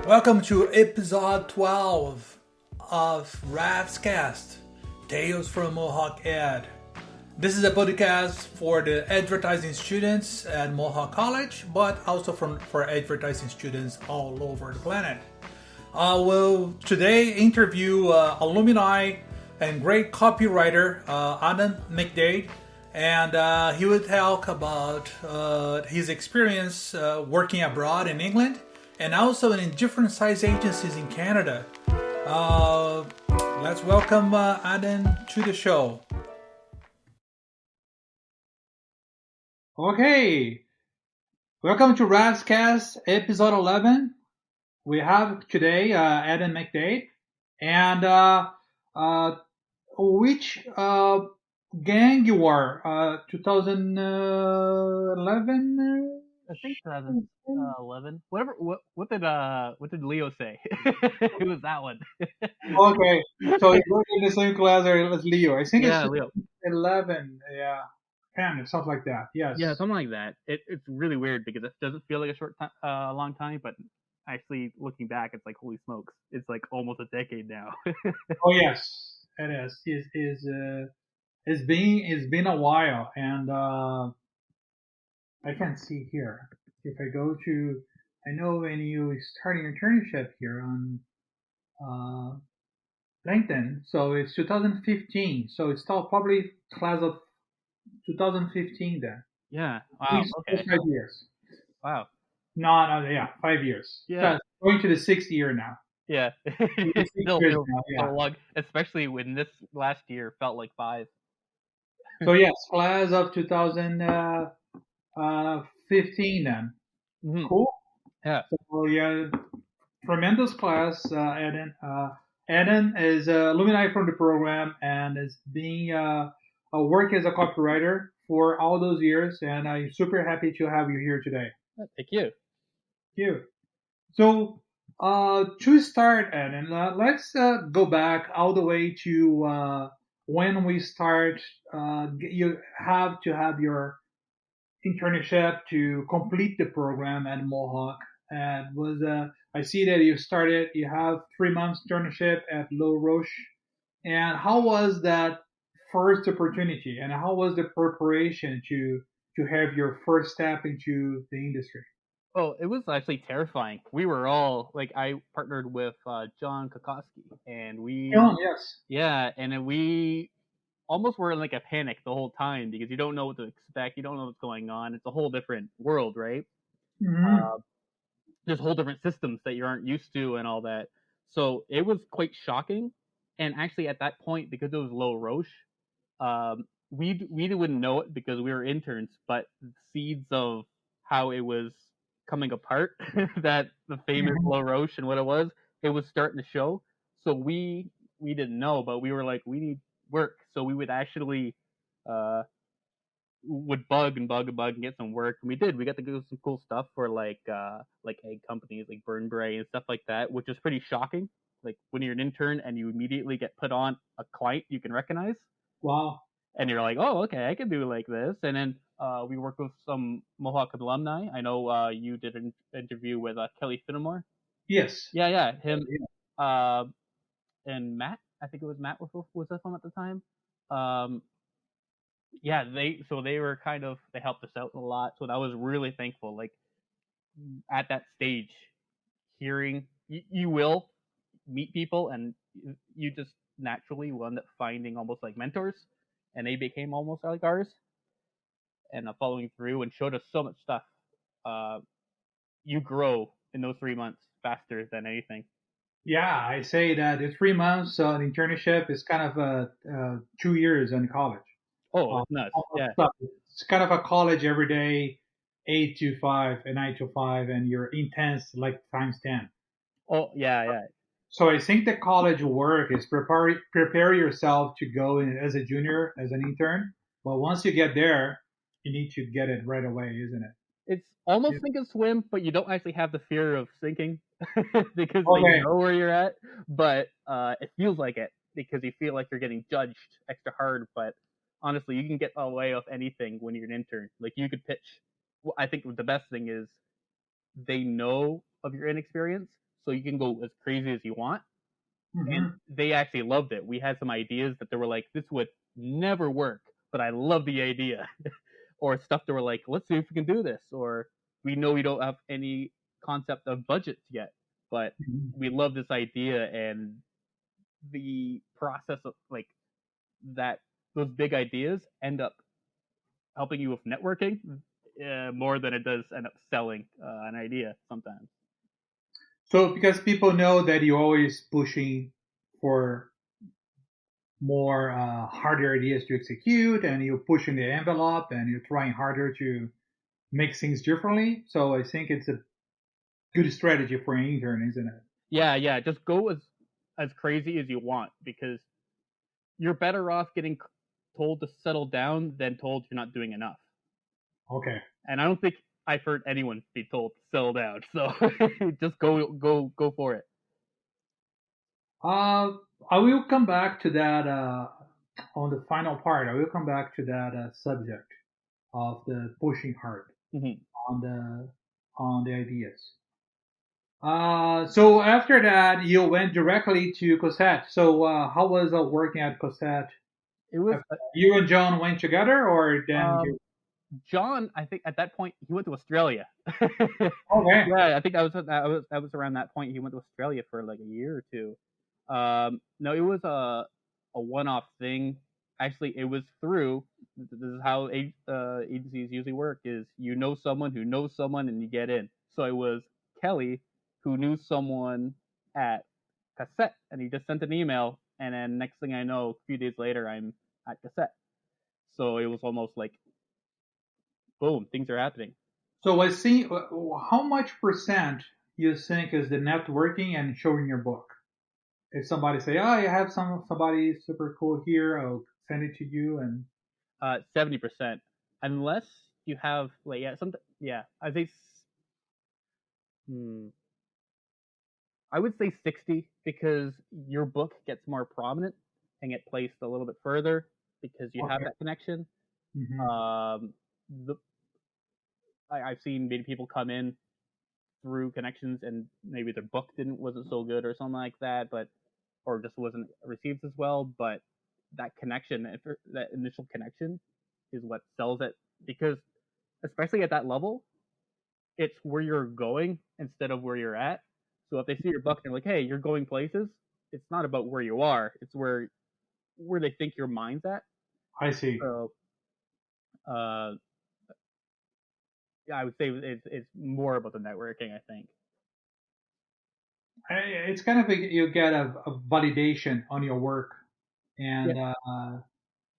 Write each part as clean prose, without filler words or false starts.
Welcome to episode 12 of Ravscast, Tales from Mohawk Ed. This is a podcast for the advertising students at Mohawk College, but also for advertising students all over the planet. I will today interview alumni and great copywriter Adam McDade, and he will talk about his experience working abroad in England and also in different size agencies in Canada. Let's welcome Adam to the show. Okay, welcome to Ravscast episode 11. We have today Adam McDade, and which gang you are? 2011? I think 2011. Whatever. What did Leo say? It was that one. Okay, so you were in the same class as Leo. I think Yeah, it's Leo. 11. Yeah, 10, something like that. Yes. Yeah, something like that. It's really weird because it doesn't feel like a short time, long time, but actually looking back, it's like holy smokes, it's like almost a decade now. Oh yes, it is. It's been a while, and I can see here. If I go to, I know when you start an internship here on uh, LinkedIn, so it's 2015. So it's still probably class of 2015 then. Yeah. Wow. Okay. 5 years. Wow. No, yeah, 5 years. Yeah. So going to the sixth year now. Yeah. It still feels so long, especially when this last year felt like 5. So yes, class of 2015 then. Mm-hmm. Cool. Yeah. So yeah, tremendous class, Eden. Eden is alumni from the program and is being work as a copywriter for all those years, and I'm super happy to have you here today. Thank you. Thank you. So to start, Eden, let's go back all the way to when we start. You have to have your internship to complete the program at Mohawk. And was I see that you have 3 months internship at Low Roche. And how was that first opportunity, and how was the preparation to have your first step into the industry? Oh, it was actually terrifying. We were all like, I partnered with John Kokoski, and Yes. yeah, and then we almost were in like a panic the whole time because you don't know what to expect, you don't know what's going on. It's a whole different world, right? Mm-hmm. There's whole different systems that you aren't used to and all that. So it was quite shocking. And actually, at that point, because it was Low Roche, we wouldn't know it because we were interns, but seeds of how it was coming apart, that the famous Mm-hmm. Low Roche and what it was starting to show. So we didn't know, but we were like, we need work. So we would actually uh, would bug and get some work. And we did. We got to do some cool stuff for like egg companies like Burnbrae and stuff like that, which is pretty shocking. Like when you're an intern and you immediately get put on a client you can recognize. Wow. And you're like, oh, okay, I can do like this. And then we worked with some Mohawk alumni. I know you did an interview with Kelly Finnemore. Yes. Yeah, him. And Matt. I think it was Matt was with him at the time. Yeah, they were they helped us out a lot. So I was really thankful. Like at that stage, hearing you will meet people, and you just naturally will end up finding almost like mentors, and they became almost like ours, and following through and showed us so much stuff. You grow in those 3 months faster than anything. Yeah, I say that the 3 months internship is kind of 2 years in college. Oh, it's nuts. Yeah. It's kind of a college every day, 8 to 5 and 9 to 5, and you're intense like times 10. Oh, yeah. So I think the college work is prepare yourself to go in as a junior, as an intern. But once you get there, you need to get it right away, isn't it? It's almost sink and swim, but you don't actually have the fear of sinking because Okay. they know where you're at. But it feels like it because you feel like you're getting judged extra hard. But honestly, you can get away with anything when you're an intern. Like you could pitch. Well, I think the best thing is they know of your inexperience, so you can go as crazy as you want. And Mm-hmm. they actually loved it. We had some ideas that they were like, this would never work, but I love the idea. Or stuff that were like, let's see if we can do this. Or we know we don't have any concept of budgets yet, but Mm-hmm. we love this idea, and the process of like that, those big ideas end up helping you with networking more than it does end up selling an idea sometimes. So because people know that you're always pushing for more harder ideas to execute, and you're pushing the envelope, and you're trying harder to make things differently. So I think it's a good strategy for an intern, isn't it? Yeah, yeah. Just go as crazy as you want, because you're better off getting told to settle down than told you're not doing enough. Okay. And I don't think I've heard anyone be told to settle down. So just go for it. Uh, I will come back to that on the final part. I will come back to that subject of the pushing hard Mm-hmm. on the ideas. So after that, you went directly to Cosette. So how was working at Cosette? It was You and John went together, or then um, you? John. I think at that point he went to Australia. Okay. Yeah, I think that was around that point he went to Australia for like a year or two. No, it was a one-off thing. Actually, it was through. This is how agencies usually work: is you know someone who knows someone, and you get in. So it was Kelly who knew someone at Cassette, and he just sent an email, and then next thing I know, a few days later, I'm at Cassette. So it was almost like boom, things are happening. So I see. How much percent you think is the networking and showing your book? If somebody say, "Oh, I have somebody super cool here," I'll send it to you. And 70%, unless you have like yeah, I think hmm, I would say 60, because your book gets more prominent and get placed a little bit further because you have okay. that connection. Hmm. Um, the I've seen many people come in through connections, and maybe their book wasn't so good or something like that, but or just wasn't received as well. But that connection, that initial connection, is what sells it, because especially at that level, it's where you're going instead of where you're at. So if they see your book and they're like, "Hey, you're going places," it's not about where you are; it's where they think your mind's at. I see. So, uh, yeah, I would say it's more about the networking. I think. It's kind of you get a validation on your work, Yeah. and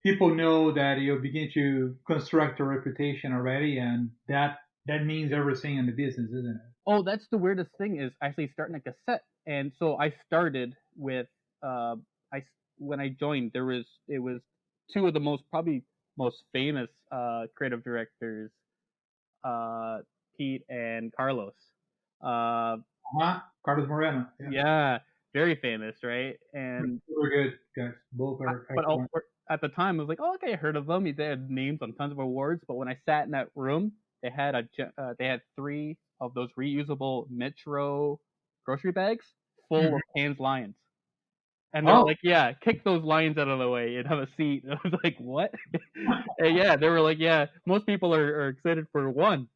people know that you begin to construct a reputation already, and that means everything in the business, isn't it? Oh, that's the weirdest thing, is actually starting a cassette. And so I started with I when I joined, it was two of the most famous creative directors, uh, Pete and Carlos. Uh, Huh? Carlos Moreno. Yeah. yeah, very famous, right? And Super good guys. Both are but excellent. at the time, I was like, oh, okay, I heard of them. They had names on tons of awards. But when I sat in that room, they had three of those reusable Metro grocery bags full Mhm. of Cannes lions. And they're Oh, like, yeah, kick those lions out of the way and have a seat. And I was like, what? And yeah, they were like, yeah, most people are excited for one.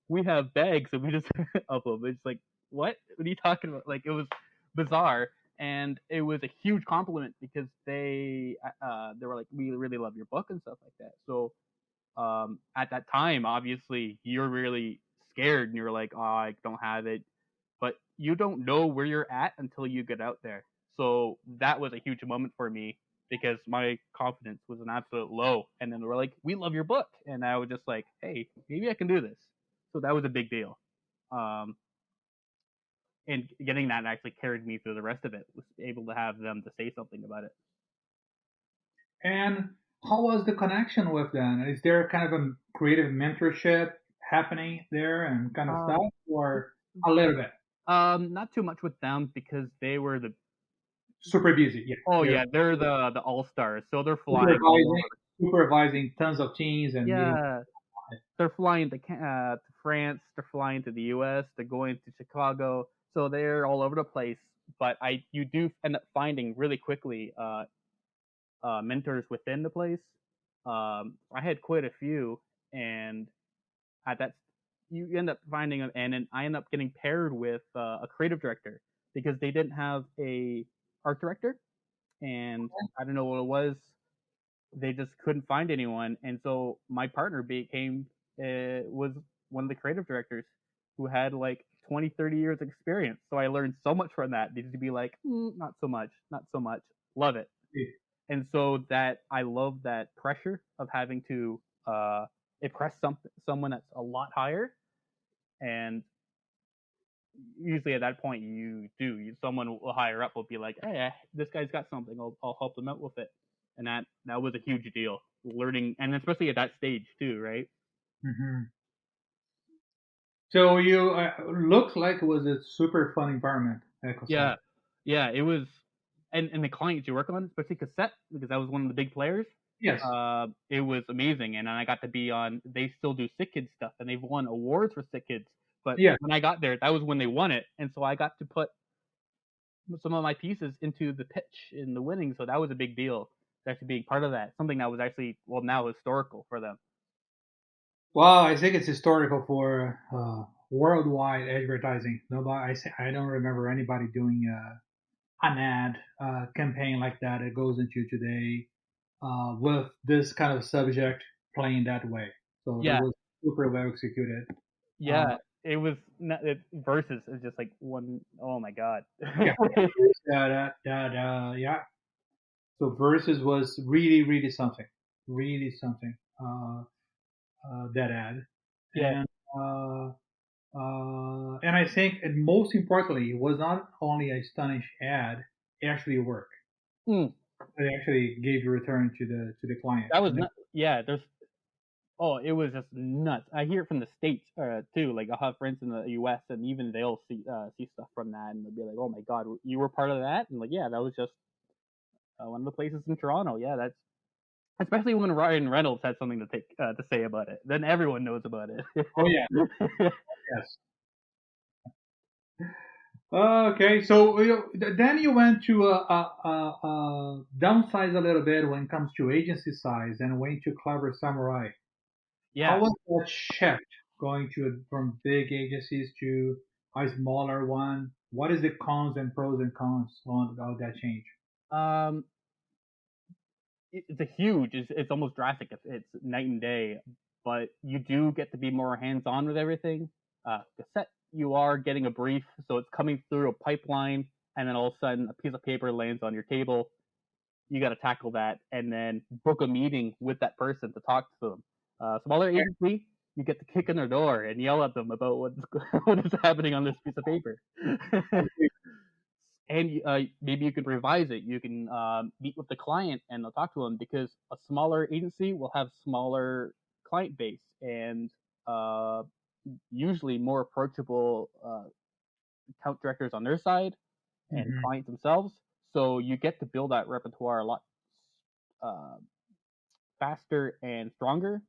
We have bags and we just of them. It's like, what? What are you talking about? Like, it was bizarre, and it was a huge compliment, because they were like, we really love your book and stuff like that. So at that time, obviously, you're really scared, and you're like, oh, I don't have it, but you don't know where you're at until you get out there. So that was a huge moment for me, because my confidence was an absolute low. And then they were like, we love your book. And I was just like, hey, maybe I can do this. So that was a big deal. Um, and getting that actually carried me through the rest of it, was able to have them to say something about it. and how was the connection with them? Is there kind of a creative mentorship happening there and kind of stuff, Um, or a little bit? not too much with them, because they were the Super busy. Yeah, oh they're yeah, they're the all stars, so they're flying all supervising over. supervising tons of teams and meeting. Yeah, they're flying to France, they're flying to the US, they're going to Chicago. So they're all over the place. But you do end up finding really quickly mentors within the place. I had quite a few, and at that you end up finding them, and then I end up getting paired with a creative director because they didn't have a art director, and I don't know what it was. They just couldn't find anyone, and so my partner became was one of the creative directors who had like 20, 30 years experience. So I learned so much from that. Needed to be like, not so much, not so much. Love it. And so that I love that pressure of having to impress someone that's a lot higher. And usually at that point someone higher up will be like, hey, this guy's got something, I'll help them out with it. And that was a huge deal, learning, and especially at that stage too, right? Mm-hmm. So you looked like it was a super fun environment at Yeah, Cassette. yeah, it was. And the clients you work on, especially Cassette, because I was one of the big players, Yes. it was amazing. And then I got to be on, they still do Sick Kids stuff, and they've won awards for Sick Kids. But Yeah. when I got there, that was when they won it. And so I got to put some of my pieces into the pitch in the winning. So that was a big deal, actually being part of that. Something that was actually, well, now historical for them. Well, I think it's historical for worldwide advertising. Nobody, I don't remember anybody doing an ad campaign like that. It goes into today with this kind of subject playing that way. So it Yeah, was super well executed. Uh, yeah. It was not, versus is just like one, oh my god. yeah, yeah. So versus was really, really something. That ad, Yeah. and and I think, and most importantly, it was not only a stunning ad; it actually worked. Mm, It actually gave a return to the client. that was not, yeah. Oh, it was just nuts. I hear it from the states too. Like I'll have friends in the U.S. and even they'll see stuff from that and they'll be like, "Oh my god, you were part of that?" And like, yeah, that was just one of the places in Toronto. Yeah, that's especially when Ryan Reynolds had something to say about it. Then everyone knows about it. Oh yeah, yes. Okay, so then you went to downsize a little bit when it comes to agency size and went to Clever Samurai. How Yeah. was that shift going to from big agencies to a smaller one? What is the cons and pros and cons on that change? Um, it's a huge. It's almost drastic. It's night and day. But you do get to be more hands on with everything. Cassette, you are getting a brief, so it's coming through a pipeline, and then all of a sudden a piece of paper lands on your table. You got to tackle that, and then book a meeting with that person to talk to them. Smaller agency, you get to kick in their door and yell at them about what is happening on this piece of paper. And maybe you can revise it. You can meet with the client and they'll talk to them because a smaller agency will have smaller client base and uh, usually more approachable account directors on their side and Hmm. clients themselves. So you get to build that repertoire a lot uh, faster and stronger.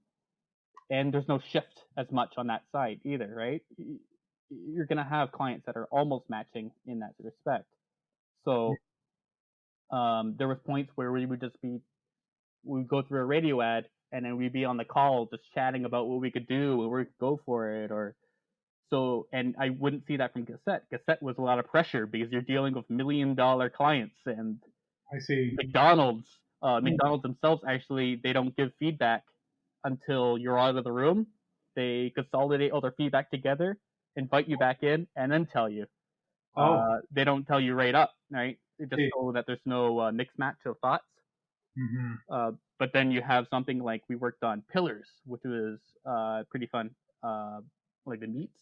And there's no shift as much on that side either, right? You're going to have clients that are almost matching in that respect. So there was points where we'd go through a radio ad and then we'd be on the call just chatting about what we could do and where we could go for it or so. And I wouldn't see that from Cassette. Cassette was a lot of pressure because you're dealing with $1 million clients and I see. McDonald's. Mm. McDonald's themselves actually they don't give feedback until you're out of the room. They consolidate all their feedback together, invite you back in, and then tell you. Oh, They don't tell you right up, right? Just see. so that there's no mix match of thoughts. Hmm. But then you have something like we worked on Pillars, which was pretty fun, like the meats,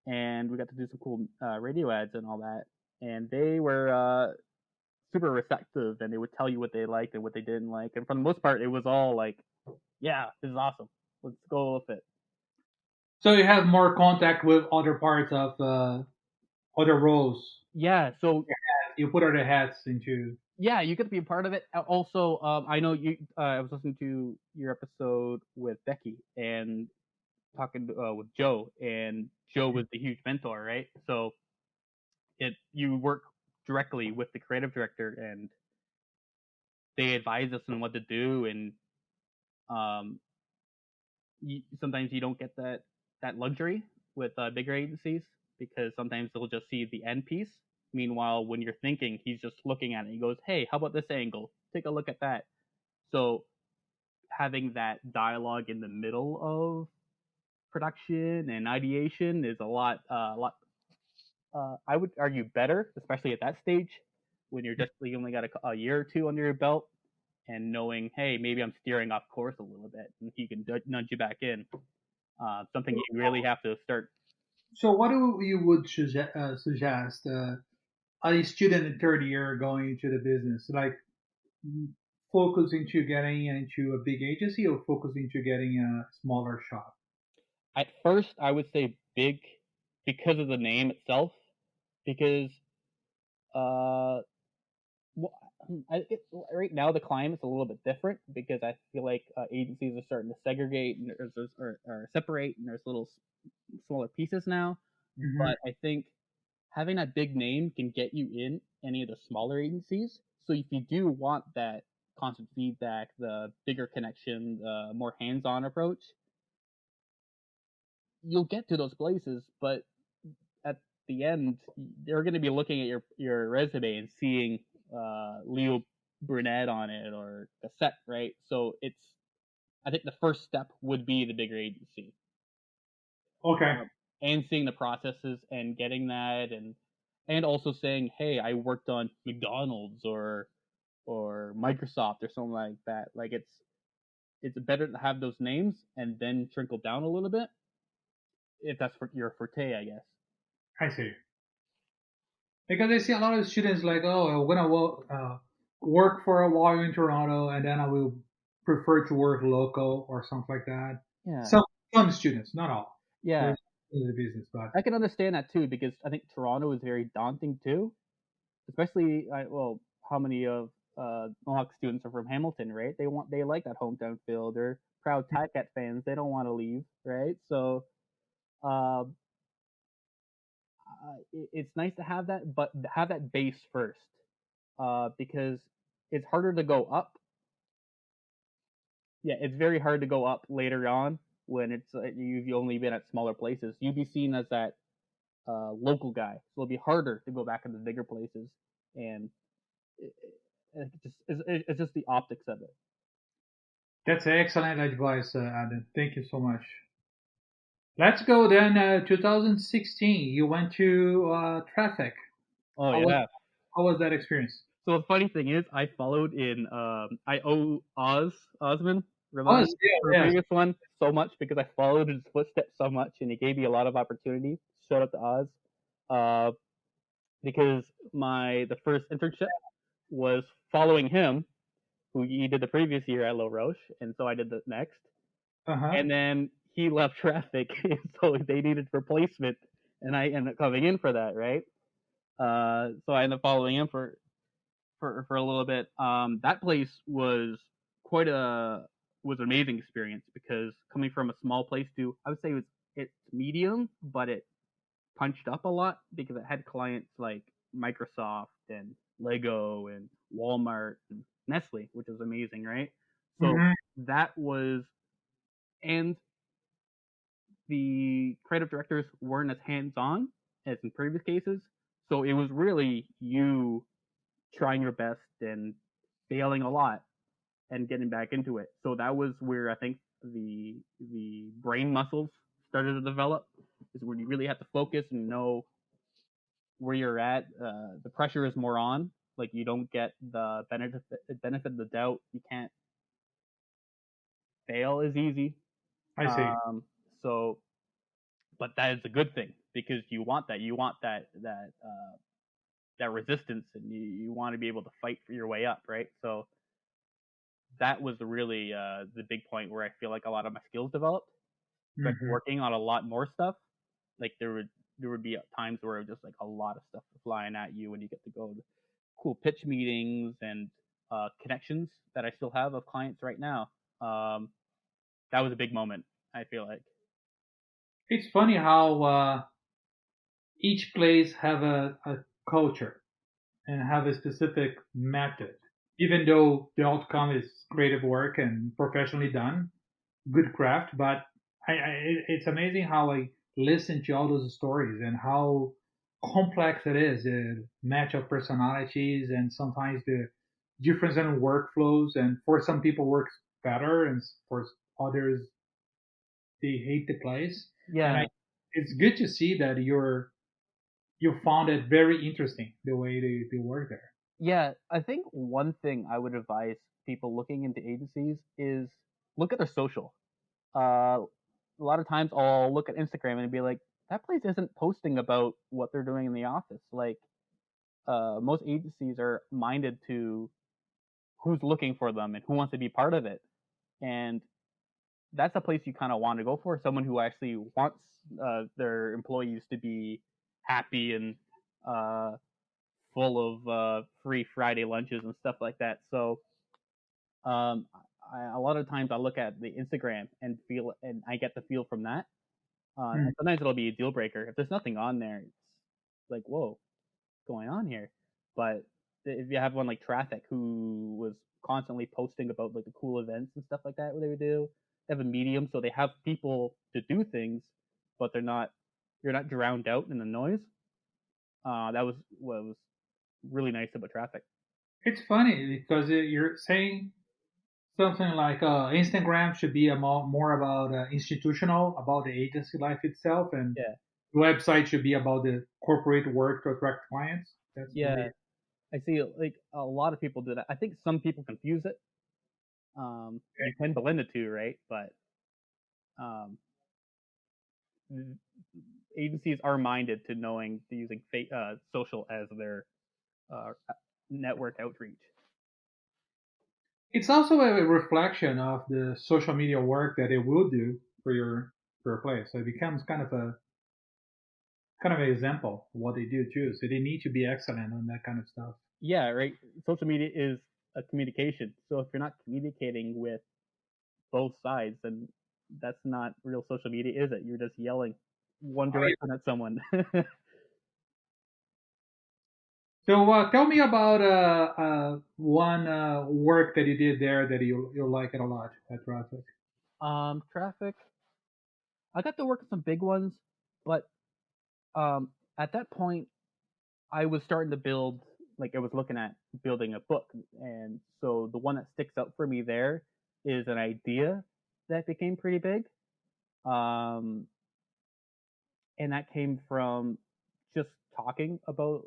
and we got to do some cool radio ads and all that. And they were super receptive, and they would tell you what they liked and what they didn't like. And for the most part, it was all like, "Yeah, this is awesome. Let's go with it." So you have more contact with other parts of other roles. Yeah. So You put other hats into. yeah, you get to be a part of it. Also, I know you. I was listening to your episode with Becky and talking with Joe, and Joe was the huge mentor, right? So you work directly with the creative director, and they advise us on what to do, and um, sometimes you don't get that luxury with bigger agencies because sometimes they'll just see the end piece. Meanwhile, when you're thinking, he's just looking at it. He goes, "Hey, how about this angle? Take a look at that." So having that dialogue in the middle of production and ideation is a lot. I would argue better, especially at that stage when you only got a year or two under your belt, and knowing, hey, maybe I'm steering off course a little bit, and he can nudge you back in. Something you really have to start. So, what do you would suggest a student in third year going into the business, like focus into getting into a big agency or focus into getting a smaller shop? At first, I would say big because of the name itself, because uh, well, right now the climate's a little bit different because I feel like agencies are starting to segregate and or separate, and there's little smaller pieces now. Hmm. But I think having that big name can get you in any of the smaller agencies. So if you do want that constant feedback, the bigger connection, the more hands-on approach, you'll get to those places. But at the end, they're going to be looking at your resume and seeing Leo Burnett on it or Cassette, right? So I think the first step would be the bigger agency, Okay, and seeing the processes and getting that, and also saying, hey, I worked on McDonald's or Microsoft or something like that. Like it's better to have those names and then trickle down a little bit if that's for your forte, I guess. I see. Because I see a lot of students like, oh, I'm gonna work for a while in Toronto, and then I will prefer to work local or something like that. Yeah, Some students, not all. yeah. There's in the business, but I can understand that too because I think Toronto is very daunting too, especially well, how many of Mohawk students are from Hamilton, right? They like that hometown feel. They're proud Ticat fans. They don't want to leave, right? So uh, it's nice to have that, but have that base first, because it's harder to go up. Yeah, it's very hard to go up later on when you've only been at smaller places. You'd be seen as that local guy, so it'll be harder to go back into bigger places, and it, it's just the optics of it. that's excellent advice, Adam. Thank you so much. Let's go then. 2016, you went to Traffic. Oh How was yeah. how was that experience? So the funny thing is, I followed in. I owe Osman Oh, Ramani, yeah, her yes. previous one, so much because I followed his footsteps so much, and he gave me a lot of opportunities. Shout out to Oz, uh, because the first internship was following him, who he did the previous year at La Roche, and so I did the next, Uh huh. and then he left Traffic, so they needed replacement, and I ended up coming in for that, right? So I ended up following him for a little bit. That place quite a was an amazing experience because coming from a small place to, I would say it's medium, but it punched up a lot because it had clients like Microsoft and Lego and Walmart and Nestle, which was amazing, right? So Hmm. that was, and the creative directors weren't as hands on as in previous cases. So it was really you trying your best and failing a lot and getting back into it. So that was where I think the brain muscles started to develop. Is where you really have to focus and know where you're at. The pressure is more on. Like you don't get the benefit of the doubt. You can't fail as easy. I see. Um, so, but that is a good thing because you want that. You want that resistance, and you want to be able to fight for your way up, right? So that was really the big point where I feel like a lot of my skills developed, especially Hmm. working on a lot more stuff. Like there would be times where it was just like a lot of stuff flying at you, and you get to go to cool pitch meetings and connections that I still have of clients right now. Um, that was a big moment. I feel like. It's funny how each place have a culture and have a specific method. Even though the outcome is creative work and professionally done, good craft, but it's amazing how I listen to all those stories and how complex it is, the match of personalities and sometimes the difference in workflows. And for some people works better, and for others they hate the place. And Yeah, it's good to see that you found it very interesting the way they work there. yeah. I think one thing I would advise people looking into agencies is look at their social. A lot of times I'll look at Instagram and be like, that place isn't posting about what they're doing in the office. Like, most agencies are minded to who's looking for them and who wants to be part of it. And that's a place you kind of want to go for, someone who actually wants their employees to be happy and uh, full of free Friday lunches and stuff like that. So um, a lot of times I look at the Instagram and feel, and I get the feel from that. Hmm. And sometimes it'll be a deal breaker if there's nothing on there. It's like, whoa, what's going on here? But if you have one like Traffic, who was constantly posting about like the cool events and stuff like that, what they would do, they have a medium, so they have people to do things, but you're not drowned out in the noise. That was what was really nice about Traffic. It's funny because you're saying something like Instagram should be more about institutional, about the agency life itself, and Yeah, the website should be about the corporate work to attract clients. That's the way. yeah. I see like a lot of people do that. I think some people confuse it. You can blend the two, right? But um, agencies are minded to knowing to using social as their uh, network outreach. It's also a reflection of the social media work that it will do for your place. So it becomes kind of an example of what they do too. So they need to be excellent on that kind of stuff. Yeah, right. Social media is a communication. So if you're not communicating with both sides, then that's not real social media, is it? You're just yelling one direction at someone. So tell me about one work that you did there that you like it a lot at Traffic. Traffic. I got to work on some big ones, but um, at that point, I was starting to build. Like I was looking at building a book, and so the one that sticks out for me there is an idea that became pretty big. Um, and that came from just talking about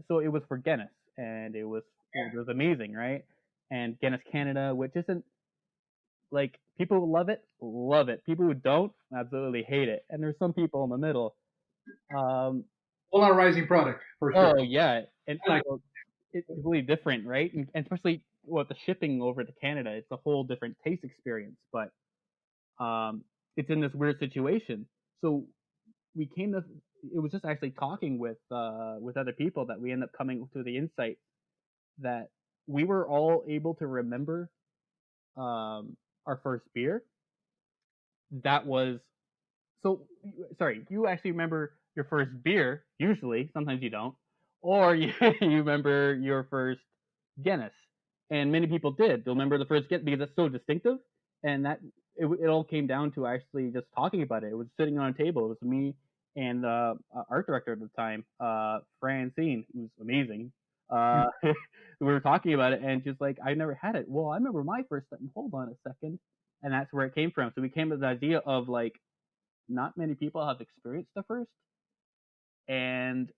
so it was for Guinness, and it was amazing, right? And Guinness Canada, which isn't like, people who love it, people who don't absolutely hate it, and there's some people in the middle. um Polarizing product for sure. oh yeah, and I like. well, it's really different, right? And especially with the shipping over to Canada, it's a whole different taste experience. But um it's in this weird situation. So we came to it was just actually talking with other people that we end up coming to the insight that we were all able to remember our first beer. That was so sorry, you actually remember your first beer, usually, sometimes you don't, or you, you remember your first Guinness. And many people did. They'll remember the first Guinness because it's so distinctive. And it all came down to actually just talking about it. It was sitting on a table. It was me and the art director at the time, Francine, who's amazing. Uh, we were talking about it, and just like, I never had it. Well, I remember my first time. Hold on a second. And that's where it came from. So we came to the idea of like, not many people have experienced the first, and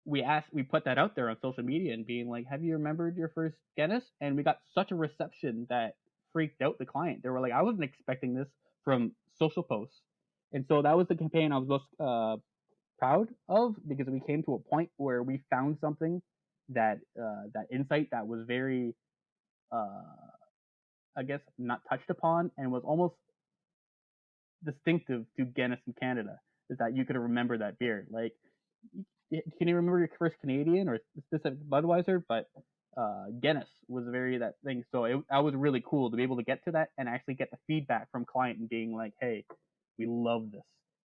we put that out there on social media and being like, have you remembered your first Guinness? And we got such a reception that freaked out the client. They were like, I wasn't expecting this from social posts. And so that was the campaign I was most proud of, because we came to a point where we found something that insight that was very uh, I guess not touched upon, and was almost distinctive to Guinness in Canada, is that you could remember that beer. Like, can you remember your first Canadian or specific Budweiser? But Guinness was very that thing. So that was really cool to be able to get to that and actually get the feedback from client and being like, "Hey, we love this."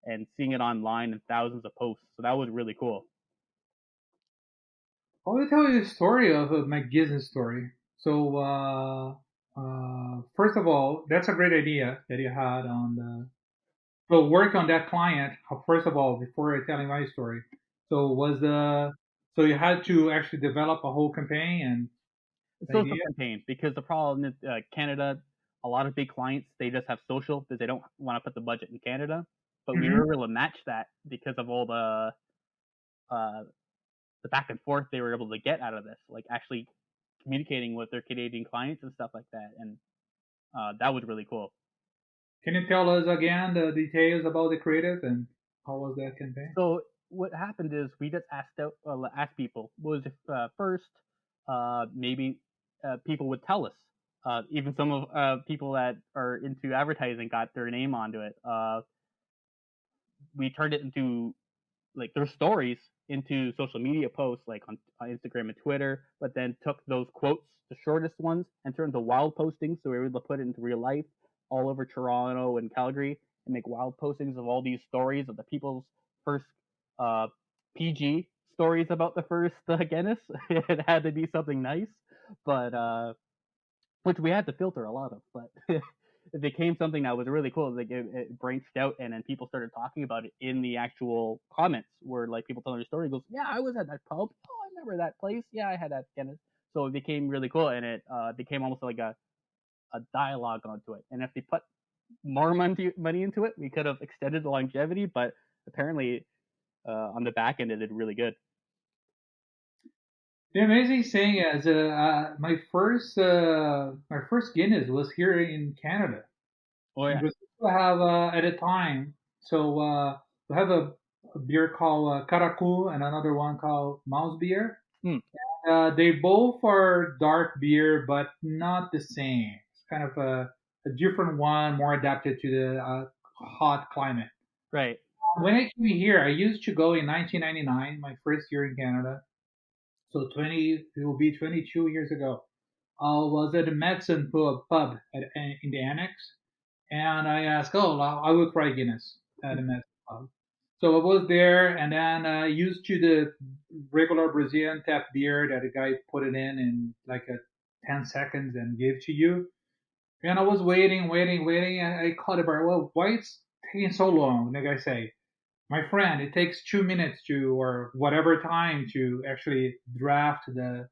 and seeing it online and thousands of posts. So that was really cool. I will tell you a story of a McGizzon story. So, first of all, that's a great idea that you had on the. So, work on that client. First of all, before telling my story, so was the so you had to actually develop a whole campaign and Social idea. campaigns, because the problem is Canada, a lot of big clients, they just have social because they don't want to put the budget in Canada. But we Hmm. were able to match that because of all uh, the back and forth they were able to get out of this, like actually communicating with their Canadian clients and stuff like that, and that was really cool. Can you tell us again the details about the creative and how was that campaign? So what happened is we just asked people was if first maybe people would tell us. Even some of people that are into advertising got their name onto it. We turned it into like their stories into social media posts like on Instagram and Twitter, but then took those quotes, the shortest ones, and turned to wild postings. So we were able to put it into real life all over Toronto and Calgary and make wild postings of all these stories of the people's first uh, PG stories about the first Guinness. It had to be something nice, but which we had to filter a lot of, but it became something that was really cool. Like it branched out, and then people started talking about it in the actual comments, where like people telling their story. Goes, yeah, I was at that pub. Oh, I remember that place. Yeah, I had that Guinness. So it became really cool, and it became almost like a dialogue onto it. And if they put more money into it, we could have extended the longevity. But apparently, on the back end, it did really good. The amazing thing is, my first Guinness was here in Canada. Oh And yeah. we still have at a time. So we have a beer called Caracu and another one called Mouse Beer. Hmm. They both are dark beer, but not the same. It's kind of a different one, more adapted to the hot climate. Right. When I came here, I used to go in 1999, my first year in Canada. So 20, it will be 22 years ago. I was at the Medicine pub in the annex, and I asked, "Oh, I will try Guinness at the Medicine pub." So I was there, and then used to the regular Brazilian tap beer that the guy put it in like a 10 seconds and gave to you. And I was waiting, and I called the bar. Well, why it's taking so long? The guy say, my friend, it takes 2 minutes to or whatever time to actually draft the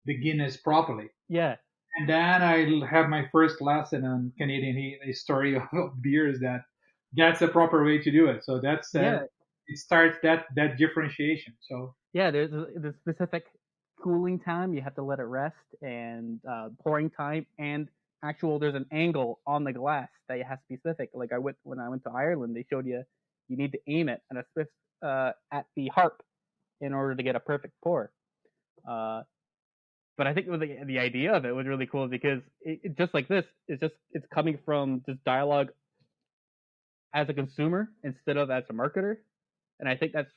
Guinness properly. Yeah. And then I have my first lesson on Canadian history of beers that's the proper way to do it. So that's Yeah. it starts that differentiation. So Yeah, there's the specific cooling time. You have to let it rest, and pouring time, and actual. There's an angle on the glass that has to be specific. Like when I went to Ireland, they showed you need to aim it at the harp in order to get a perfect pour. Uh, but I think the idea of it was really cool because just like this, it's coming from just dialogue as a consumer instead of as a marketer, and I think that's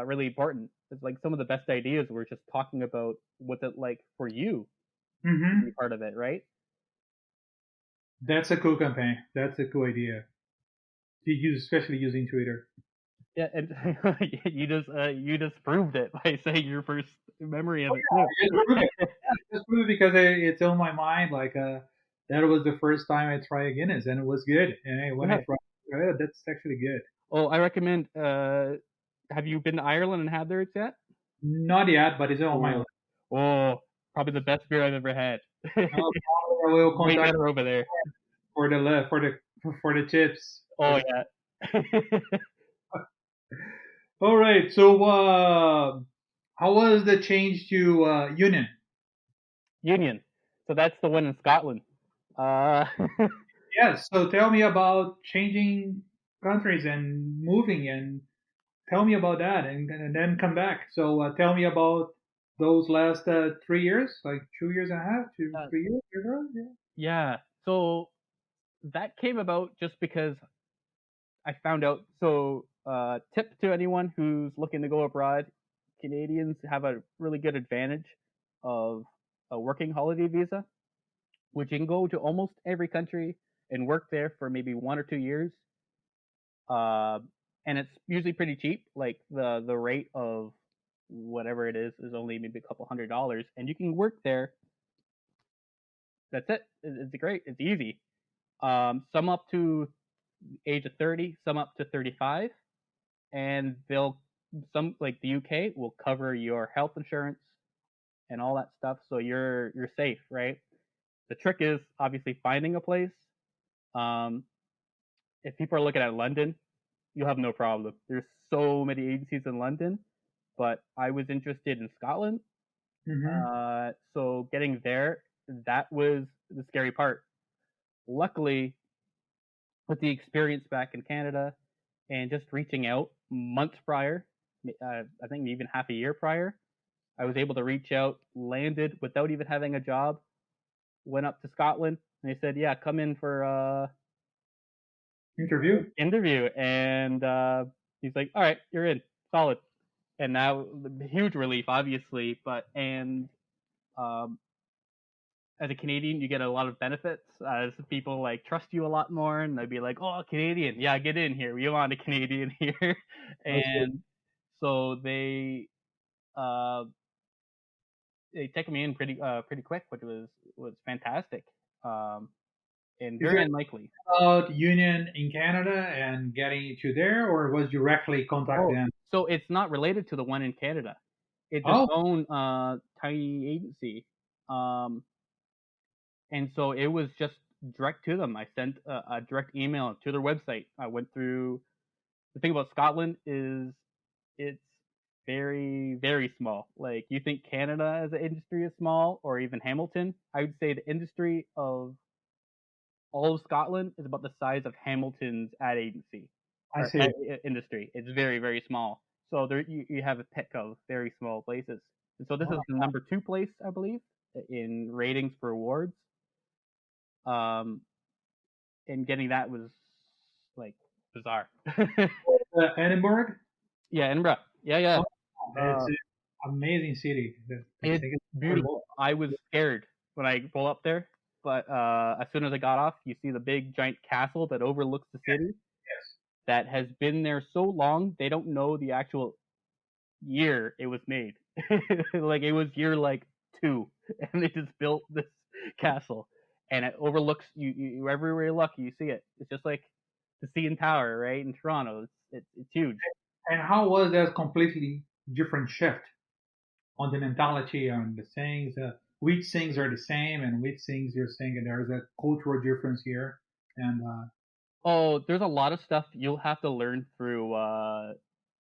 really important. It's like some of the best ideas were just talking about what's it like for you to be hmm part of it, right? that's a cool campaign. That's a cool idea to use, especially using Twitter. Yeah, and you just proved it by saying your first memory of it too. I just prove it. Yeah, just prove it because it's on my mind. Like that was the first time I tried Guinness, and it was good. And when I Yeah. tried, that's actually good. Oh, I recommend. Have you been to Ireland and had theirs yet? Not yet, but it's on my Oh, list. oh, probably the best beer I've ever had. I will Way contact better over there. for for the tips. For Oh the yeah. all right. So how was the change to Union? Union. So that's the one in Scotland. Uh, Yes. So tell me about changing countries and moving, and tell me about that, and then come back. So tell me about those last 3 years, like 2 years and a half, two, uh, 3 years ago. Yeah. yeah. So that came about just because I found out. So, tip to anyone who's looking to go abroad: Canadians have a really good advantage of a working holiday visa, which you can go to almost every country and work there for maybe 1 or 2 years. Uh, and it's usually pretty cheap. Like the rate of whatever it is only maybe a couple $100, and you can work there. That's it. It's great. It's easy. Some up to age of 30, some up to 35, and some like the UK will cover your health insurance and all that stuff, so you're safe, right? The trick is obviously finding a place. Um, if people are looking at London, you'll have no problem. There's so many agencies in London, but I was interested in Scotland. Mm-hmm. So getting there, that was the scary part. Luckily, with the experience back in Canada and just reaching out months prior, I think even half a year prior, I was able to reach out, landed without even having a job, went up to Scotland, and they said, "Yeah, come in for Interview. interview." And he's like, "All right, you're in, solid." And now, huge relief, obviously, but and um, as a Canadian, you get a lot of benefits. As people like trust you a lot more, and they'd be like, "Oh, Canadian, yeah, get in here. We want a Canadian here." Okay. And so uh, they took me in pretty quick, which was fantastic, um, and Is very it unlikely. about union in Canada and getting you there, or was directly contact Oh, them? so it's not related to the one in Canada. It's its Oh, own tiny agency. Um, and so it was just direct to them. I sent a direct email to their website. I went through. The thing about Scotland is it's very, very small. Like, you think Canada as an industry is small, or even Hamilton. I would say the industry of all of Scotland is about the size of Hamilton's ad agency I or see. industry. It's very, very small. So there you have a pick of very small places. And so this is Wow. the number 2 place, I believe, in ratings for awards. Um, and getting that was like bizarre. Edinburgh. Yeah, Edinburgh. Yeah, yeah. Oh, it's Uh, an amazing city. I it's think it's beautiful. incredible. I was scared when I pulled up there, but as soon as I got off, you see the big giant castle that overlooks the city Yes, that has been there so long they don't know the actual year it was made. Like, it was year like 2, and they just built this castle, and it overlooks you everywhere you look. You see it. It's just like the CN Tower, right, in Toronto. It's huge. and how was that completely different shift on the mentality on the things? Which things are the same, and which things you're saying there's a cultural difference here? And Oh, there's a lot of stuff you'll have to learn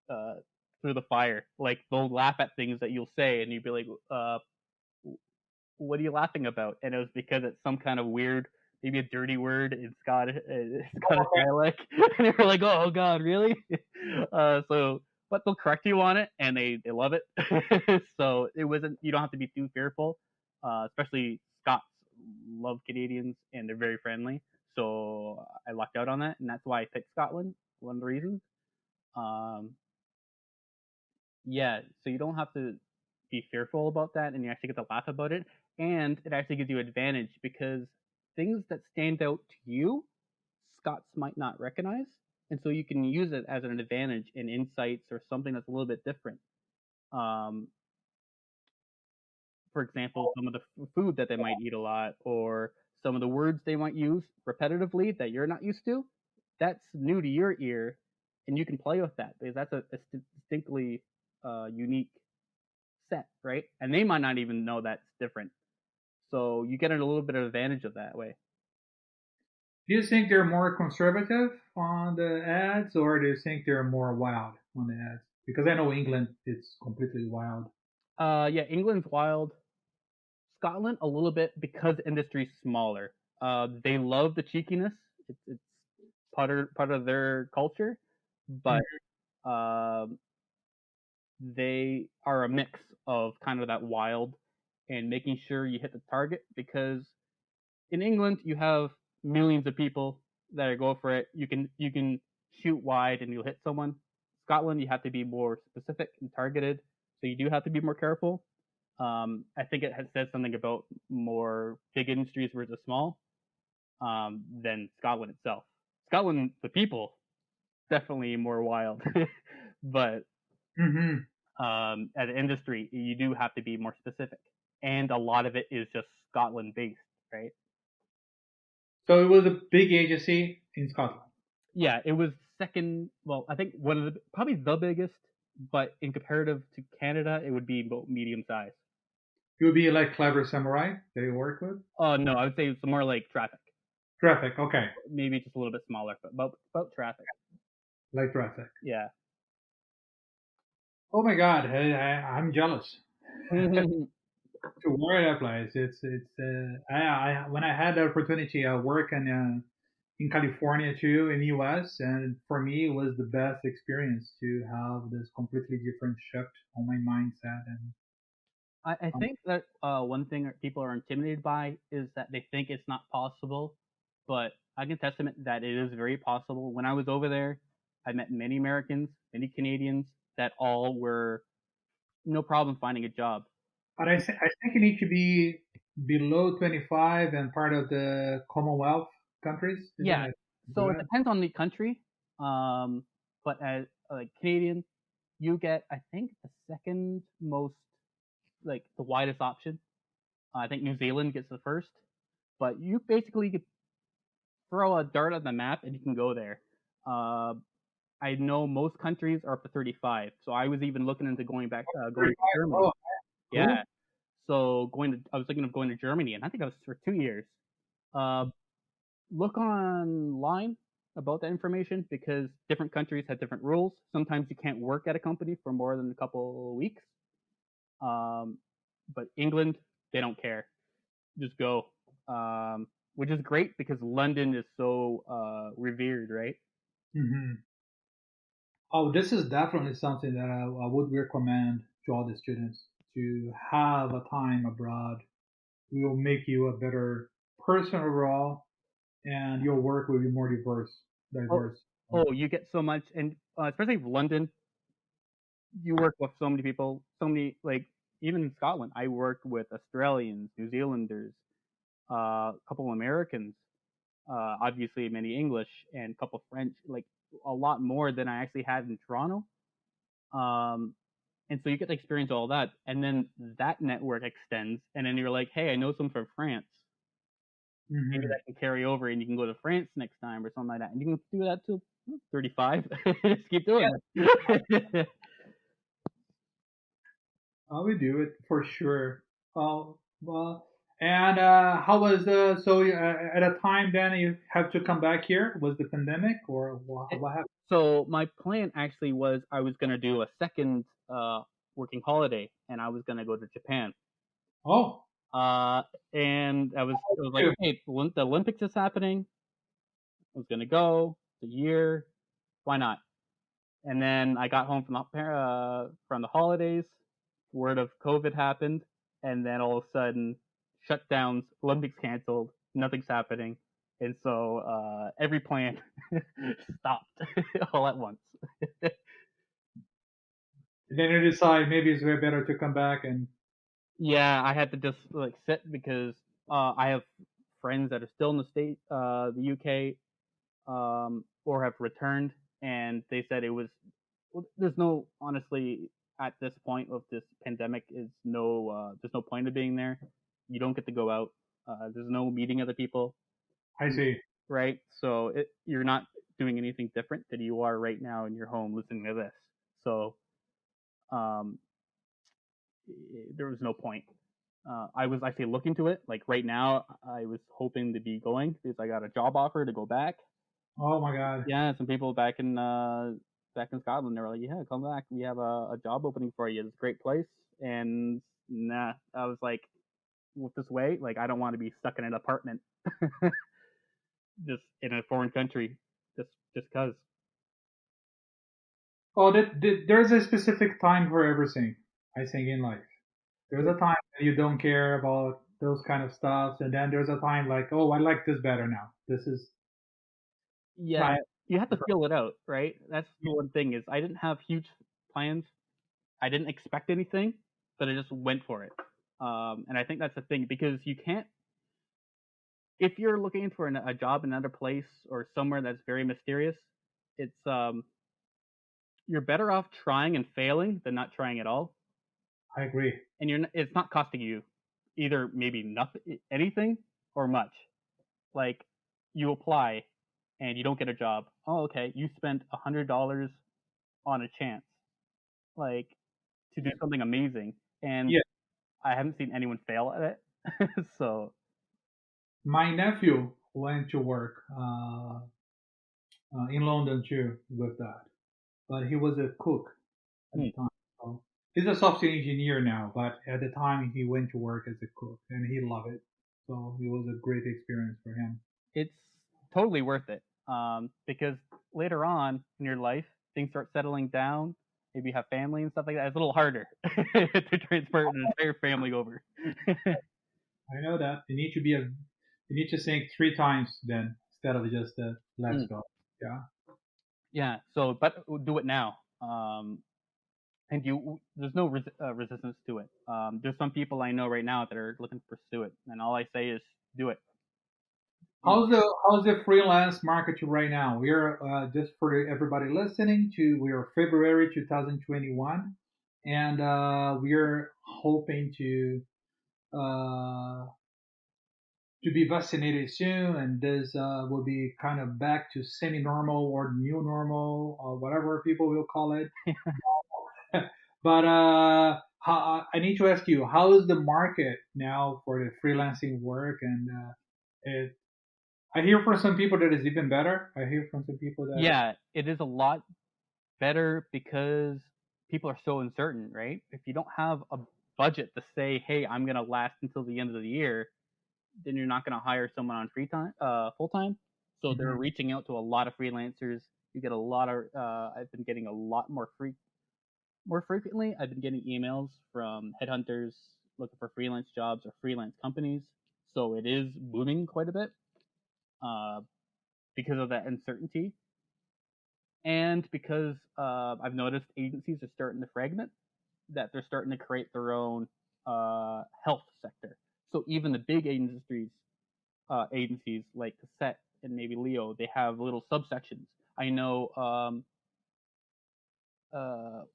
uh through the fire. Like, they'll laugh at things that you'll say, and you'd be like, what are you laughing about? And it was because it's some kind of weird, maybe a dirty word in Scottish dialect. And they were like, "Oh God, really?" So, but they'll correct you on it, and they love it. So it wasn't. You don't have to be too fearful. Especially Scots love Canadians, and they're very friendly. So I lucked out on that, and that's why I picked Scotland. One of the reasons. Um, yeah, so you don't have to be fearful about that, and you actually get to laugh about it, and it actually gives you advantage because things that stand out to you, Scots might not recognize, and so you can use it as an advantage in insights or something that's a little bit different. Um, for example, some of the food that they might eat a lot, or some of the words they might use repetitively that you're not used to, that's new to your ear, and you can play with that because that's a distinctly unique set, right? And they might not even know that's different. So you get a little bit of advantage of that way. do you think they're more conservative on the ads, or do you think they're more wild on the ads? Because I know England is completely wild. Yeah, England's wild. Scotland a little bit because the industry's smaller. They love the cheekiness. It's part of their culture, but Mhm. um, they are a mix of kind of that wild and making sure you hit the target because in England you have millions of people that go for it. You can shoot wide and you'll hit someone. Scotland, you have to be more specific and targeted, so you do have to be more careful. I think it has said something about more big industries versus small than Scotland itself. Scotland, the people, definitely more wild. But Mm-hmm. as an industry, you do have to be more specific, and a lot of it is just Scotland based, right? So it was a big agency in Scotland. Yeah, it was second. Well, I think one of the probably the biggest, but in comparative to Canada, it would be about medium size. It would be like Clever Samurai that you work with. Oh no, I would say it's more like Traffic, Traffic, okay, maybe just a little bit smaller, but about Traffic. like Traffic. Yeah. Oh my God, I'm jealous to work at that place. I when I had the opportunity, I work in California too, in the U.S., and for me, it was the best experience to have this completely different shift on my mindset and I think that one thing that people are intimidated by is that they think it's not possible, but I can testament that it is very possible. When I was over there, I met many Americans, many Canadians that all were no problem finding a job. But I think you need to be below 25 and part of the Commonwealth countries, isn't Yeah, it? so it Good. depends on the country. Um, but as like Canadian, you get I think the second most like the widest option. I think New Zealand gets the first, but you basically could throw a dart on the map and you can go there. Uh, I know most countries are up to 35, so I was even looking into going to 35. Germany. Oh, Yeah, cool. so I was thinking of going to Germany, and I think that was for 2 years. Uh, look online about that information because different countries have different rules. Sometimes you can't work at a company for more than a couple of weeks. Um, but England, they don't care. Just go. Which is great because London is so revered, right? Hmm. Oh, this is definitely something that I would recommend to all the students to have a time abroad. It will make you a better person overall, and your work will be more diverse. Oh, Diverse. oh, you get so much, and especially London, you work with so many people, so many like even in Scotland, I worked with Australians, New Zealanders, a couple Americans, obviously many English, and a couple French, like a lot more than I actually had in Toronto. Um, and so you get to experience all that, and then that network extends, and then you're like, hey, I know some from France. Maybe Hmm. that can carry over, and you can go to France next time or something like that, and you can do that till 35. Just keep doing it. I will do it for sure. Oh, well, and how was at a time then you have to come back here? Was the pandemic or what happened? So my plan actually was I was gonna do a second working holiday, and I was gonna go to Japan. Oh, Uh, and I was like, good. hey, the Olympics is happening. I was gonna go. It's a year. Why not? And then I got home from the holidays. Word of COVID happened, and then all of a sudden, shutdowns, Olympics canceled, nothing's happening, and so every plan stopped all at once. Then you decide maybe it's way better to come back and Yeah, I had to just like sit because I have friends that are still in the UK, or have returned, and they said it was. Well, there's no honestly at this point of this pandemic is no there's no point of being there. You don't get to go out. There's no meeting other people, I see. right? So you're not doing anything different than you are right now in your home listening to this. So um, there was no point. I was actually looking to it. Like right now, I was hoping to be going because I got a job offer to go back. Oh my God. Yeah, some people back in Scotland, they were like, "Yeah, come back. We have a job opening for you. It's a great place." And nah, I was like, with this way, like I don't want to be stuck in an apartment just in a foreign country, just cause. Oh, there's a specific time for everything. I think in life, there's a time that you don't care about those kind of stuff, and then there's a time like, oh, I like this better now. This is Yeah, time. you have to feel it out, right? That's the one thing is I didn't have huge plans. I didn't expect anything, but I just went for it. And I think that's the thing because you can't if you're looking for a job in another place or somewhere that's very mysterious, It's you're better off trying and failing than not trying at all. I agree. And it's not costing you either maybe nothing, anything, or much. Like you apply and you don't get a job. Oh, okay, you spent $100 on a chance, like to do something amazing, and Yeah, I haven't seen anyone fail at it. So my nephew went to work in London too with that, but he was a cook at the hmm, time. So he's a software engineer now, but at the time he went to work as a cook and he loved it. So it was a great experience for him. it's totally worth it, because later on in your life, things start settling down. Maybe you have family and stuff like that. It's a little harder to transfer an entire family over. I know that you need to think three times then instead of just let's Mm, go. Yeah. yeah. So, but do it now. And there's no resistance to it. There's some people I know right now that are looking to pursue it, and all I say is do it. How's the freelance market right now? We're just for everybody listening to we're February 2021, and we're hoping uh, to be vaccinated soon, and this will be kind of back to semi-normal or new normal or whatever people will call it. But I need to ask you, how is the market now for the freelancing work? And I hear from some people that it's even better. I hear from some people that Yeah, it is a lot better because people are so uncertain, right? If you don't have a budget to say, "Hey, I'm gonna last until the end of the year," then you're not gonna hire someone on full time. So they're Mhm. reaching out to a lot of freelancers. You get a lot of. I've been getting a lot more frequently. I've been getting emails from headhunters looking for freelance jobs or freelance companies. So it is booming quite a bit uh, because of that uncertainty, and because I've noticed agencies are starting to fragment, that they're starting to create their own health sector. So even the big agencies like Cassette and maybe Leo, they have little subsections. I know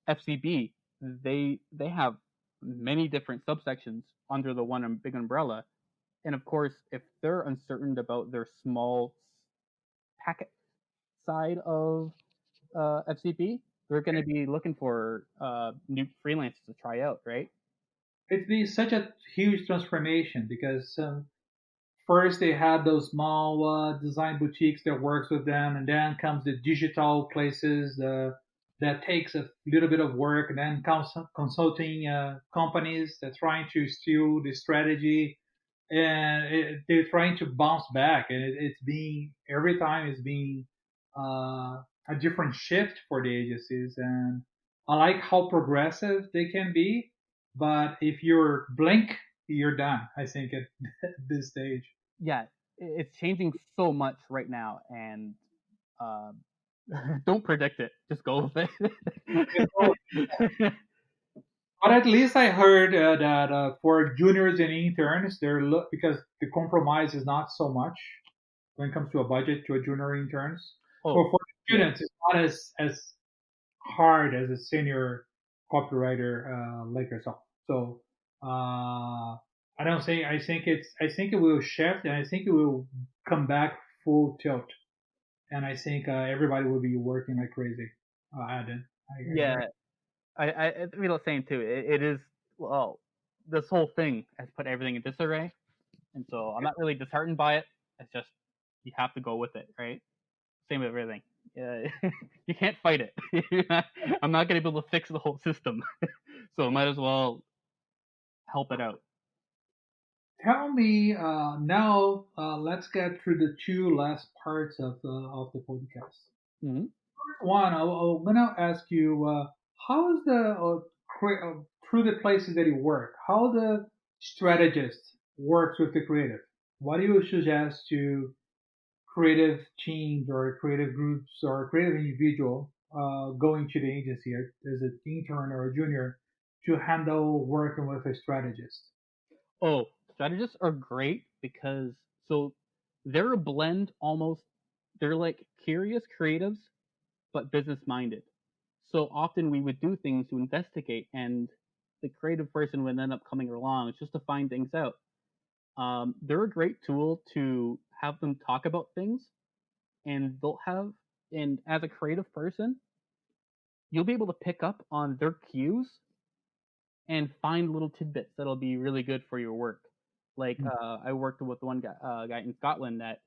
FCB, they have many different subsections under the one big umbrella. And of course, if they're uncertain about their small packet side of FCB, they're going to be looking for new freelancers to try out, right? It's been such a huge transformation because first they had those small design boutiques that works with them, and then comes the digital places that takes a little bit of work, and then comes consulting companies that trying to steal the strategy, and they're trying to bounce back, and it's being every time it's being a different shift for the agencies, and I like how progressive they can be, but if you're blink, you're done. I think at this stage. Yeah, it's changing so much right now, and uh, don't predict it. Just go with it. But at least I heard that for juniors and interns, because the compromise is not so much when it comes to a budget to a junior interns. Oh, But for yeah, students, it's not as hard as a senior copywriter like yourself. So I don't think I think it will shift, and I think it will come back full tilt, and I think everybody will be working like crazy. Adam, I yeah. agree. I feel the same too. It is well, this whole thing has put everything in disarray, and so I'm not really disheartened by it. It's just you have to go with it, right? Same with everything. Yeah, you can't fight it. I'm not gonna be able to fix the whole system, so I might as well help it out. Tell me now. Let's get through the two last parts of the podcast. Mm-hmm. One, I'm gonna ask you, how is the through the places that you work, how the strategist works with the creative? What do you suggest to creative teams or creative groups or creative individual going to the agency as an intern or a junior to handle working with a strategist? Oh, strategists are great because so they're a blend almost. They're like curious creatives but business minded. So often we would do things to investigate, and the creative person would end up coming along just to find things out. They're a great tool to have them talk about things, and and as a creative person, you'll be able to pick up on their cues and find little tidbits that'll be really good for your work. Like I worked with one guy in Scotland that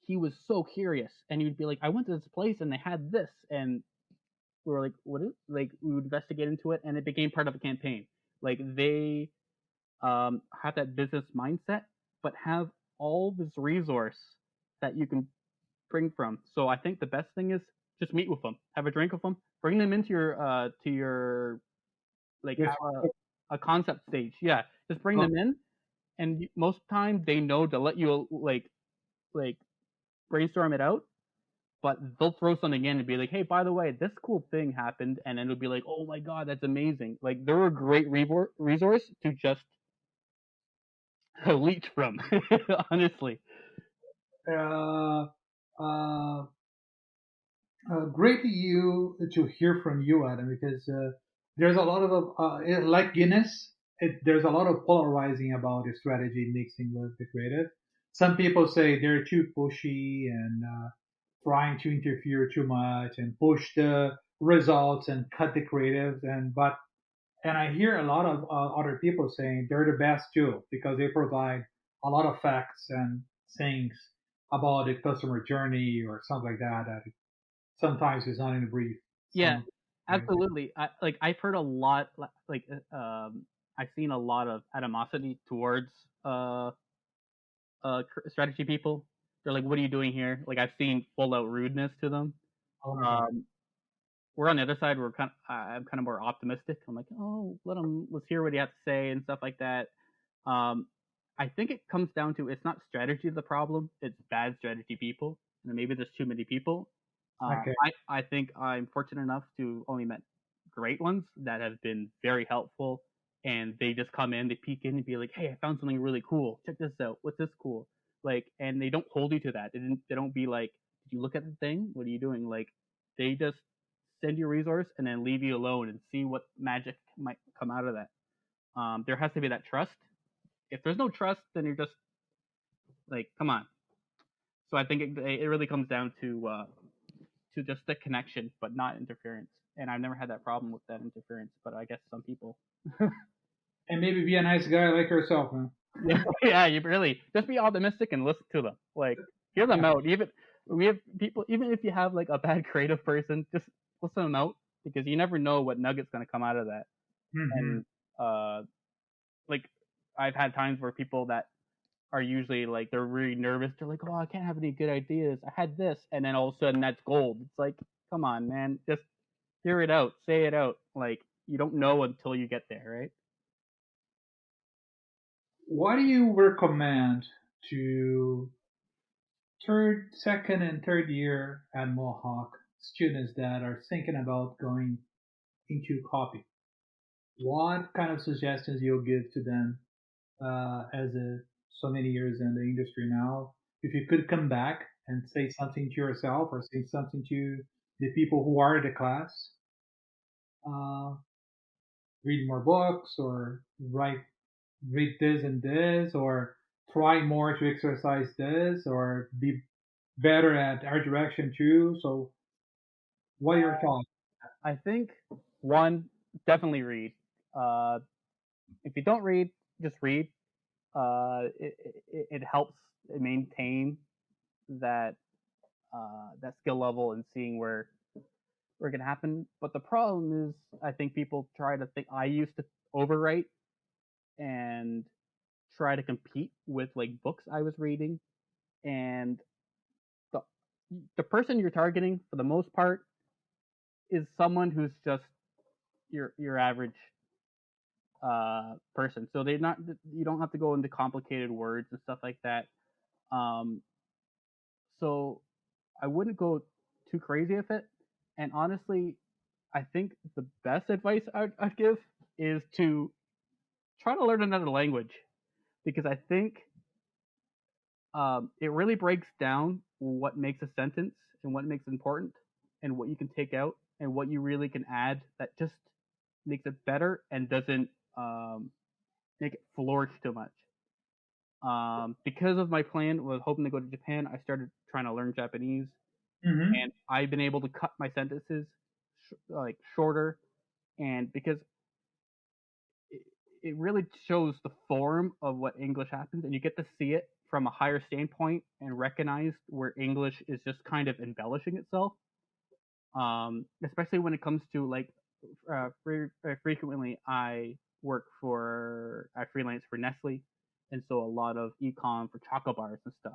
he was so curious, and he'd be like, "I went to this place and they had this," and we were like, "What is?" Like we would investigate into it, and it became part of a campaign. Like they have that business mindset, but have all this resource that you can bring from. So I think the best thing is just meet with them, have a drink with them, bring them into your to your like Yes. have a concept stage. Yeah, just bring them in, and most time they know to let you like brainstorm it out. But they'll throw something in and be like, "Hey, by the way, this cool thing happened," and then it'll be like, "Oh my god, that's amazing!" Like they're a great resource to just leech from, honestly. Uh, uh, Great to hear from you, Adam, because there's a lot of like Guinness. There's a lot of polarizing about the strategy mixing with the creative. Some people say they're too pushy and trying to interfere too much and push the results and cut the creative. And I hear a lot of other people saying they're the best too because they provide a lot of facts and things about the customer journey or something like that that sometimes it's not in the brief. Yeah, Some, right? absolutely. I've heard a lot I've seen a lot of animosity towards uh strategy people. They're like, "What are you doing here?" Like I've seen full out rudeness to them. Oh my God. Um, we're on the other side. I'm kind of more optimistic. I'm like, "Oh, let's hear what you have to say and stuff like that." Um, I think it comes down to it's not strategy the problem; it's bad strategy people, and maybe there's too many people. Okay. I think I'm fortunate enough to only met great ones that have been very helpful, and they just come in, they peek in, and be like, "Hey, I found something really cool. Check this out. What's this cool?" Like, and they don't hold you to that. They don't be like, "Did you look at the thing? What are you doing?" Like, they just send you a resource and then leave you alone and see what magic might come out of that. There has to be that trust. If there's no trust, then you're just like, come on. So I think it really comes down to just the connection, but not interference. And I've never had that problem with that interference, but I guess some people. And maybe be a nice guy like yourself, man. Yeah, yeah, you really just be optimistic and listen to them. Like hear them out. Even we have people. Even if you have like a bad creative person, just listen them out because you never know what nugget's gonna come out of that. Hmm. And uh, like I've had times where people that are usually like they're really nervous. They're like, "Oh, I can't have any good ideas. I had this," and then all of a sudden that's gold. It's like, come on, man, just hear it out, say it out. Like you don't know until you get there, right? What do you recommend to second, and third year at Mohawk students that are thinking about going into copy? What kind of suggestions you'll give to them as so many years in the industry now? If you could come back and say something to yourself or say something to the people who are in the class, uh, read more books or read this and this or try more to exercise this or be better at art direction too. So what are your thoughts? I think one definitely read. Uh, if you don't read, just read. It helps maintain that that skill level and seeing where it can happen. But the problem is, I think people try to think. I used to overwrite and try to compete with like books I was reading, and the the person you're targeting for the most part is someone who's just your average person. So they're not you don't have to go into complicated words and stuff like that. Um, so I wouldn't go too crazy with it. And honestly, I think the best advice I'd give is to try to learn another language because I think it really breaks down what makes a sentence and what makes it important. and what you can take out and what you really can add that just makes it better and doesn't make it flourish too much. Because of my plan was hoping to go to Japan, I started trying to learn Japanese, Mm-hmm. and I've been able to cut my sentences shorter, and because it really shows the form of what English happens, and you get to see it from a higher standpoint and recognize where English is just kind of embellishing itself. Especially when it comes to like frequently I freelance for Nestle, and so a lot of ecom for chocolate bars and stuff.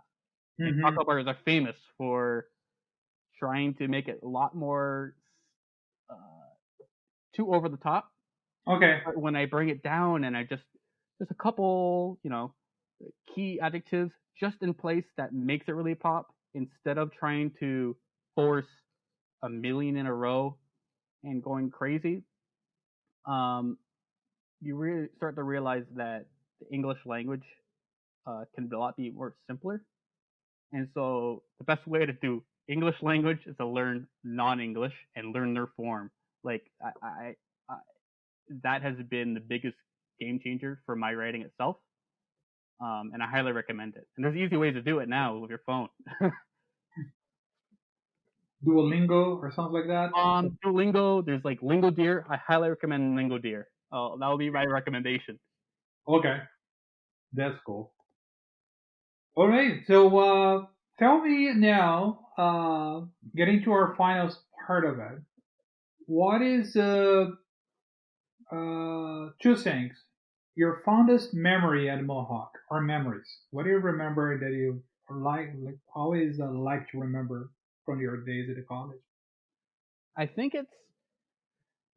And Mm-hmm. chocolate bars are famous for trying to make it a lot more uh, too over the top. Okay. But when I bring it down and I just a couple, key adjectives just in place that makes it really pop instead of trying to force a million in a row and going crazy. Um, you really start to realize that the English language can be a lot be more simpler. And so the best way to do English language is to learn non-English and learn their form. Like I that has been the biggest game changer for my writing itself. And I highly recommend it. And there's easy ways to do it now with your phone. Duolingo or something like that. Duolingo, there's like Lingo Deer. I highly recommend Lingo Deer. That will be my recommendation. Okay, that's cool. All right, so tell me now, getting to our final part of it, what is two things, your fondest memory at Mohawk or memories? What do you remember that you like always like to remember from your days at the college? I think it's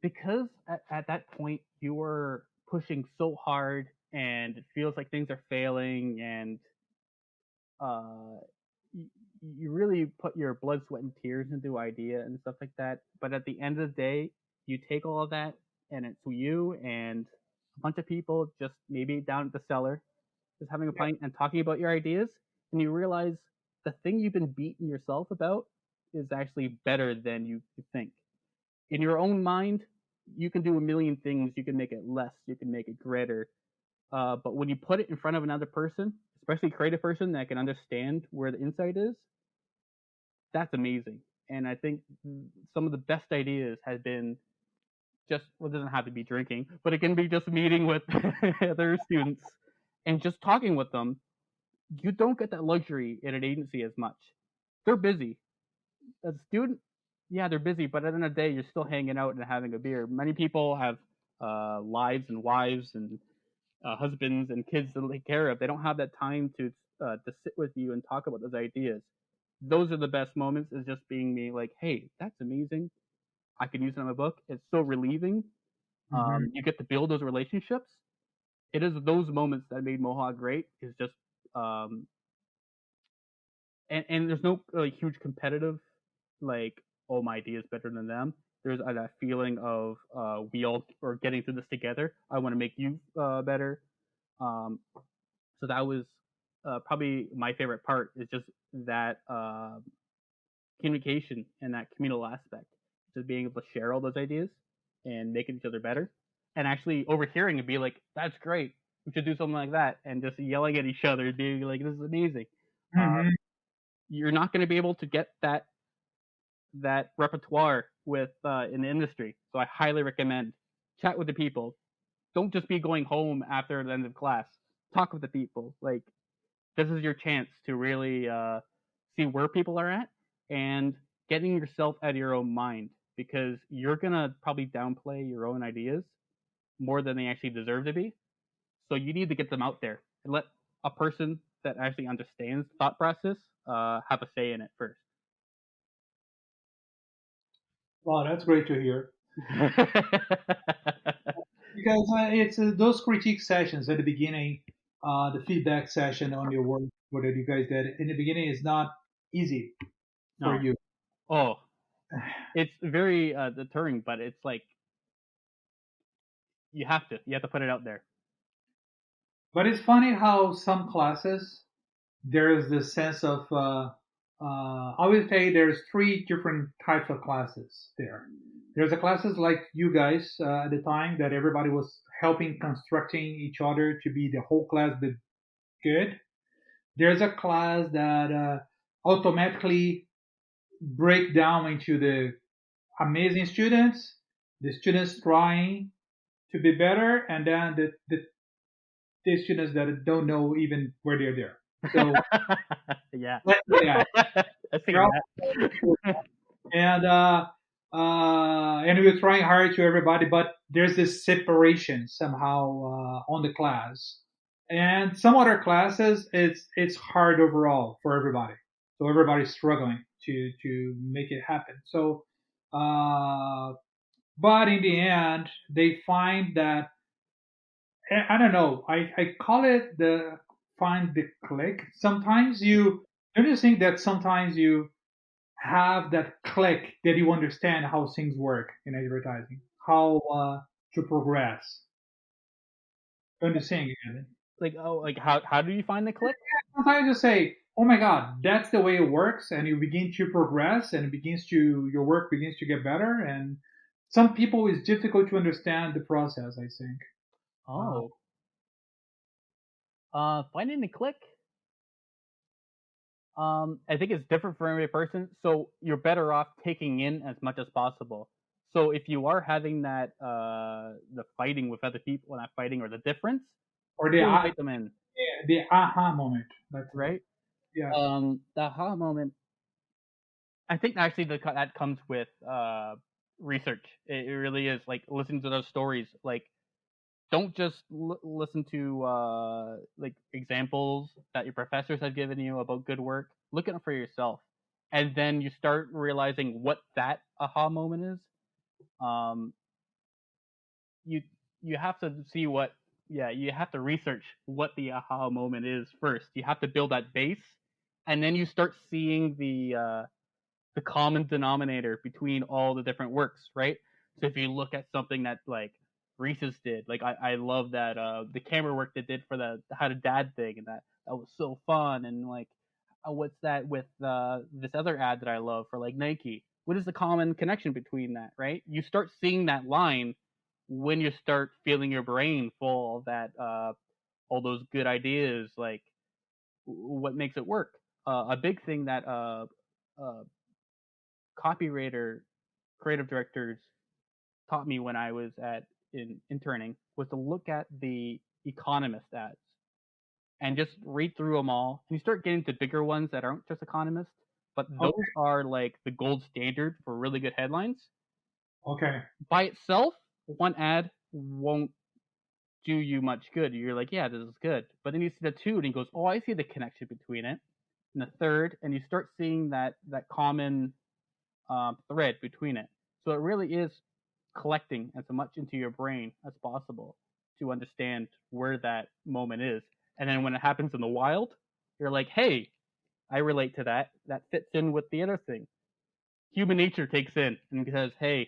because at that point you were pushing so hard and it feels like things are failing and uh, you really put your blood, sweat, and tears into idea and stuff like that. But at the end of the day, you take all of that and it's you and a bunch of people just maybe down at the cellar, just having a pint and talking about your ideas, and you realize the thing you've been beating yourself about is actually better than you think. In your own mind, you can do a million things. You can make it less. You can make it greater. But when you put it in front of another person, especially a creative person that can understand where the insight is, that's amazing. And I think some of the best ideas have been just, well, it doesn't have to be drinking, but it can be just meeting with other students and just talking with them. You don't get that luxury in an agency as much. They're busy. As a student, yeah, they're busy, but at the end of the day, you're still hanging out and having a beer. Many people have lives and wives and husbands and kids to take care of. They don't have that time to sit with you and talk about those ideas. Those are the best moments. Is just being me, like, hey, that's amazing. I can use it in my book. It's so relieving. Hmm. You get to build those relationships. It is those moments that made Mohawk great. Is just um, and there's no like huge competitive like, oh, my idea is better than them. There's that feeling of we all are getting through this together. I want to make you better. Um, so that was probably my favorite part, is just that communication and that communal aspect, just being able to share all those ideas and making each other better, and actually overhearing and be like, "That's great. We should do something like that," and just yelling at each other, being like, "This is amazing." Uh, Hmm. you're not going to be able to get that repertoire with in the industry. So I highly recommend chat with the people. Don't just be going home after the end of class. Talk with the people. Like, this is your chance to really see where people are at and getting yourself out of your own mind, because you're gonna probably downplay your own ideas more than they actually deserve to be. So you need to get them out there and let a person that actually understands the thought process have a say in it first. Wow, that's great to hear. Because it's those critique sessions at the beginning, the feedback session on your work, what you guys did in the beginning is not easy for No. you. Oh, it's very deterring, but it's like you have to put it out there. But it's funny how some classes there is this sense of I would say there's three different types of classes there. There's a classes like you guys at the time that everybody was helping constructing each other to be the whole class be good. There's a class that automatically break down into the amazing students, the students trying to be better, and then the students that don't know even where they're there. So Yeah. let's say that. I see They're all that. and we were trying hard to everybody, but there's this separation somehow on the class. And some other classes, it's hard overall for everybody. So everybody's struggling to make it happen. So, but in the end, they find that I don't know. I call it the find the click. Sometimes you don't you think that sometimes you have that click that you understand how things work in advertising, how to progress. Don't you think, Evan? Like, oh, like how do you find the click? Sometimes you say, "Oh my God, that's the way it works," and you begin to progress, and it begins to your work begins to get better. And some people it's difficult to understand the process. I think. Uh, Oh, finding the click. I think it's different for every person. So you're better off taking in as much as possible. So if you are having that the fighting with other people, not fighting or the difference, or still invite them in, the aha moment. That's right? yes. The aha moment. I think actually that comes with research. It really is like listening to those stories. Like don't just listen to like examples that your professors have given you about good work. Look at it for yourself, and then you start realizing what that aha moment is. Um, you you have to see what yeah you have to research what the aha moment is first. You have to build that base, and then you start seeing the common denominator between all the different works, right? So if you look at something that like Reese's did, like I love that the camera work they did for the how to dad thing, and that was so fun. And like what's that with this other ad that I love for like Nike? What is the common connection between that, right? You start seeing that line when you start feeling your brain full of that all those good ideas, like what makes it work. A big thing that uh, copywriter creative directors taught me when I was at in interning was to look at the economist ads and just read through them all. And you start getting to bigger ones that aren't just economists, but those Okay. are like the gold standard for really good headlines. Okay. By itself, one ad won't do you much good. You're like, yeah, this is good. But then you see the two and he goes, oh, I see the connection between it. And the third, and you start seeing that common thread between it. So it really is collecting as much into your brain as possible to understand where that moment is. And then when it happens in the wild, you're like, hey, I relate to that. That fits in with the other thing. Human nature takes in and says, hey,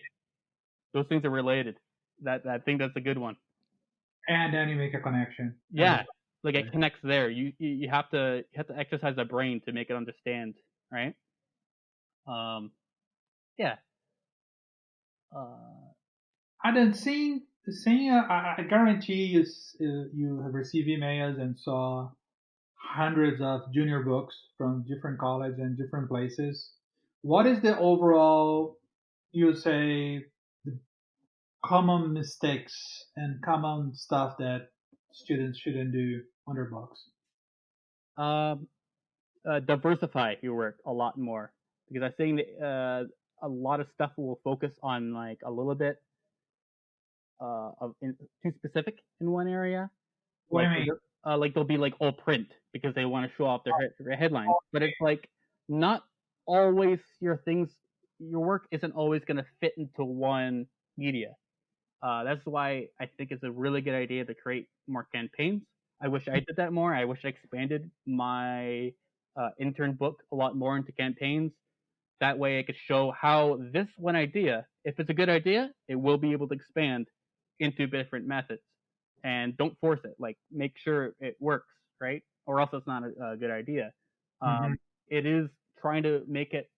those things are related. That thing that's a good one. And then you make a connection. Yeah, like it connects there. You have to exercise the brain to make it understand, right? Um, yeah. Uh, And then seeing I guarantee you have received emails and saw hundreds of junior books from different colleges and different places. What is the overall, you say, the common mistakes and common stuff that students shouldn't do on their books? um, diversify your work a lot more because I think that, a lot of stuff will focus on like a little bit too specific in one area. What do Like you mean? like they'll be like all print because they want to show off their headlines, but it's like not always your work isn't always going to fit into one media. That's why I think it's a really good idea to create more campaigns. I wish I did that more. I wish I expanded my intern book a lot more into campaigns. That way I could show how this one idea, if it's a good idea, it will be able to expand into different methods. And don't force it. Like make sure it works, right? Or else it's not a good idea. Hmm. It is trying to make it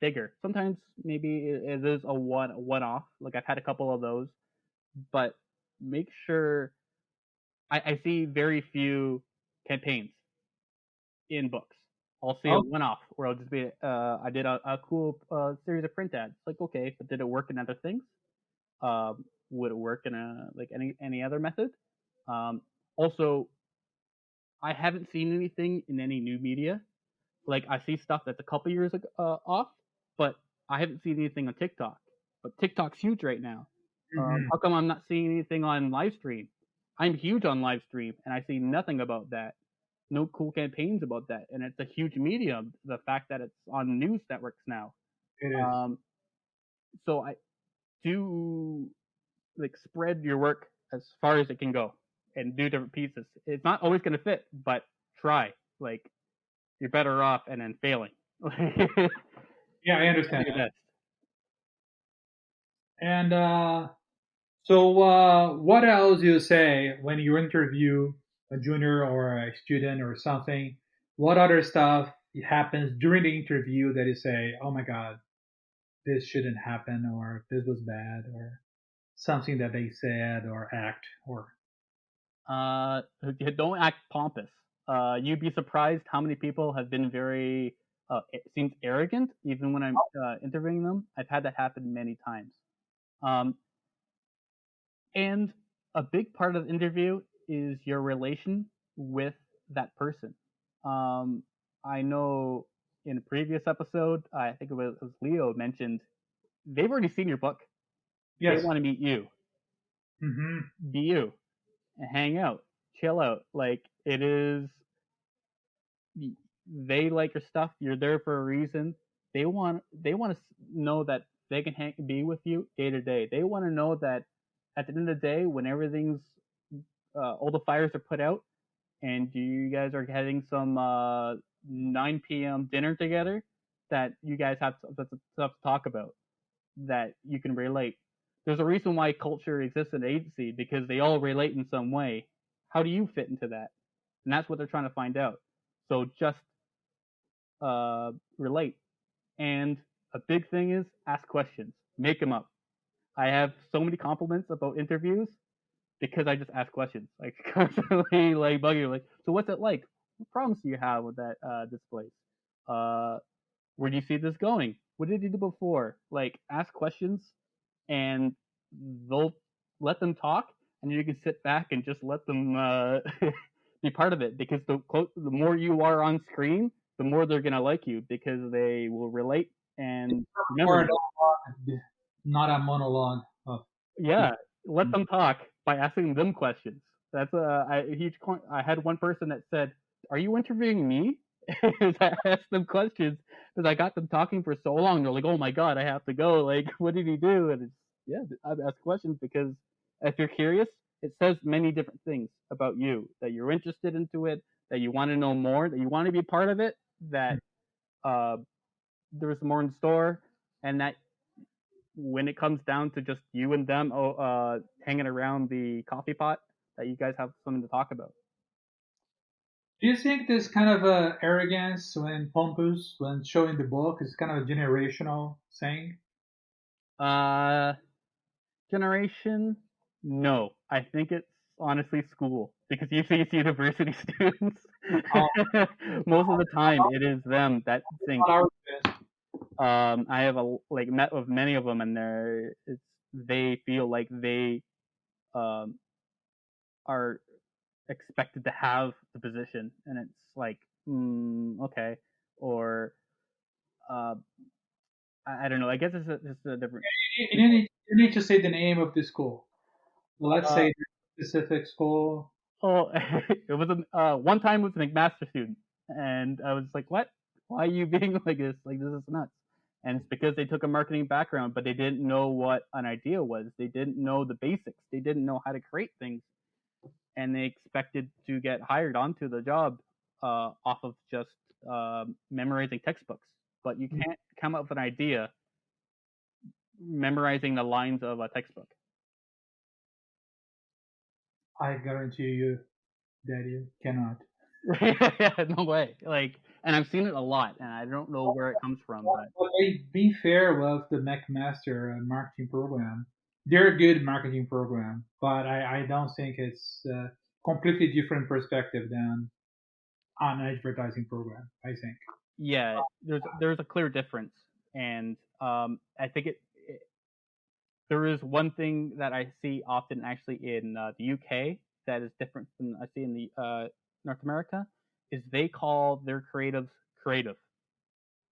bigger. Sometimes maybe it is a one-off. Like I've had a couple of those, but make sure I see very few campaigns in books. I'll see a Oh, one-off where I'll just be I did a cool series of print ads. Like okay, but did it work in other things? Would it work in like any other method? Um, Also, I haven't seen anything in any new media. Like I see stuff that's a couple years off, but I haven't seen anything on TikTok. But TikTok's huge right now. mhm. How come I'm not seeing anything on live stream? I'm huge on live stream, and I see nothing about that. No cool campaigns about that, and it's a huge medium. The fact that it's on news networks now. It is. Um, so I do like spread your work as far as it can go, and do different pieces. It's not always going to fit, but try. Like you're better off and then failing. Try Yeah, I understand your that. best. And what else you say when you interview a junior or a student or something? What other stuff happens during the interview that you say, "Oh my God, this shouldn't happen," or "This was bad," or something that they said or act or Uh, don't act pompous. You'd be surprised how many people have been very it seems arrogant even when I'm interviewing them. I've had that happen many times. Um, and a big part of the interview is your relation with that person. Um, I know in a previous episode, I think it was Leo mentioned they've already seen your book. They yes. want to meet you, Hmm. be you, and hang out, chill out. Like it is they like your stuff. You're there for a reason. They want to know that they can be with you day to day. They want to know that at the end of the day, when everything's all the fires are put out, and you guys are having some 9 p.m. dinner together, that you guys have stuff to talk about that you can relate. There's a reason why culture exists in an agency because they all relate in some way. How do you fit into that? And that's what they're trying to find out. So just relate. And a big thing is ask questions, make them up. I have so many compliments about interviews because I just ask questions, like constantly, like bugging you, like, so what's it like? What problems do you have with that this place? Uh, where do you see this going? What did you do before? Like, ask questions, and they'll let them talk, and you can sit back and just let them be part of it. Because the more you are on screen, the more they're gonna like you because they will relate and remember Or you. not a monologue of Yeah, people. let them talk by asking them questions. That's a huge. I had one person that said, "Are you interviewing me?" I asked them questions because I got them talking for so long. They're like, "Oh my god, I have to go." Like, what did he do? And it's yeah, I've asked questions because if you're curious, it says many different things about you that you're interested into it, that you want to know more, that you want to be part of it, that uh, there's more in store, and that when it comes down to just you and them hanging around the coffee pot, that you guys have something to talk about. Do you think this kind of arrogance when pompous when showing the book is kind of a generational thing? Uh, Generation? No, I think it's honestly school because you see it's university students. Oh, Most of the time, it is them that think. not our business. I have like met with many of them, and they feel like they um, are expected to have the position, and it's like, okay, or uh, I don't know. I guess it's just a different. You need to say the name of the school. Let's Uh, say the specific school. oh, it was one time with a McMaster student, and I was like, "What? Why are you being like this? Like this is nuts." And it's because they took a marketing background, but they didn't know what an idea was. They didn't know the basics. They didn't know how to create things, and they expected to get hired onto the job off of just memorizing textbooks. But you can't come up with an idea memorizing the lines of a textbook. I guarantee you that you cannot. Yeah, no way. Like, and I've seen it a lot, and I don't know where it comes from, but But be fair with the McMaster marketing program. They're a good marketing program, but I don't think it's a completely different perspective than an advertising program. I think. yeah, there's a clear difference, and I think there is one thing that I see often actually in the UK that is different than I see in the North America is they call their creatives creative.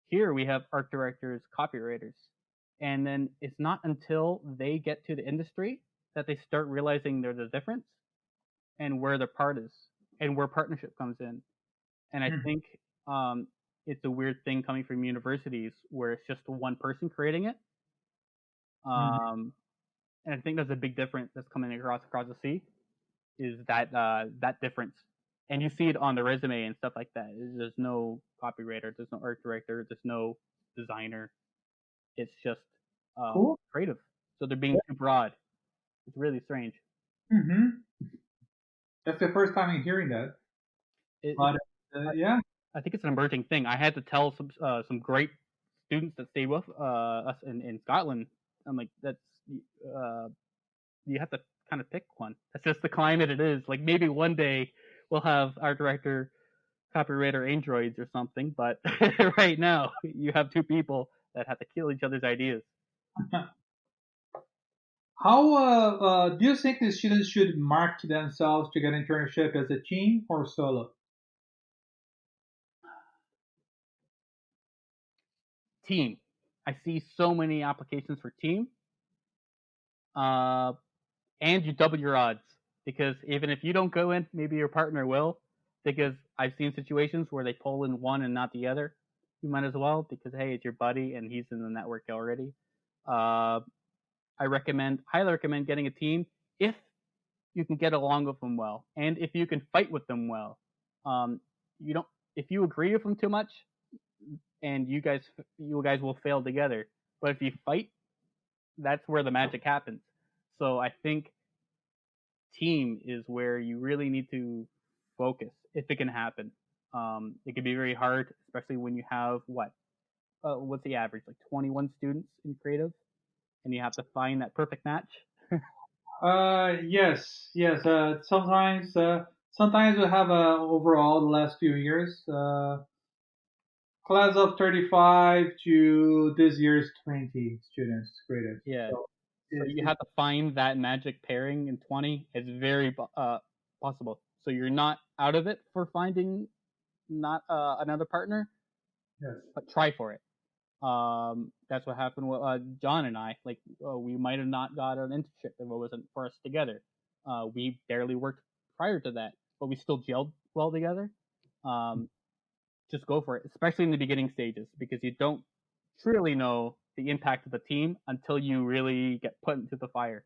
Here we have art directors, copywriters, and then it's not until they get to the industry that they start realizing there's a difference and where their part is and where partnership comes in. And I Mhm. think um, it's a weird thing coming from universities where it's just one person creating it. Mhm. Um, and I think there's a big difference that's coming across the sea is that difference, and you see it on the resume and stuff like that. There's no copywriter, there's no art director, there's no designer. It's just Cool. creative. So they're being too broad. It's really strange. Hmm. That's the first time I'm hearing that. It, But yeah. I think it's an emerging thing. I had to tell some great students that stayed with us in Scotland. I'm like, that's uh, you have to kind of pick one. That's just the climate it is. Like maybe one day we'll have art director, copywriter androids or something, but right now you have two people that have to kill each other's ideas. How do you think the students should market themselves to get internship as a team or solo? Team. I see so many applications for team, uh, and you double your odds because even if you don't go in, maybe your partner will. Because I've seen situations where they pull in one and not the other. You might as well because hey, it's your buddy and he's in the network already. Uh, highly recommend getting a team if you can get along with them well, and if you can fight with them well. Um, you don't. If you agree with them too much, and you guys will fail together. But if you fight, that's where the magic happens. So I think team is where you really need to focus if it can happen. It can be very hard, especially when you have what's the average, like 21 students in creative, and you have to find that perfect match. Yes, yes. Sometimes we have overall the last few years class of 35 to this year's 20 students graded. Yeah. So So it, you it, have to find that magic pairing in 20. It's very possible. So you're not out of it for finding not another partner, yes. but try for it. That's what happened with John and I. Like we might have not got an internship if it wasn't for us together. We barely worked prior to that, but we still gelled well together. Um, just go for it, especially in the beginning stages, because you don't truly know the impact of the team until you really get put into the fire.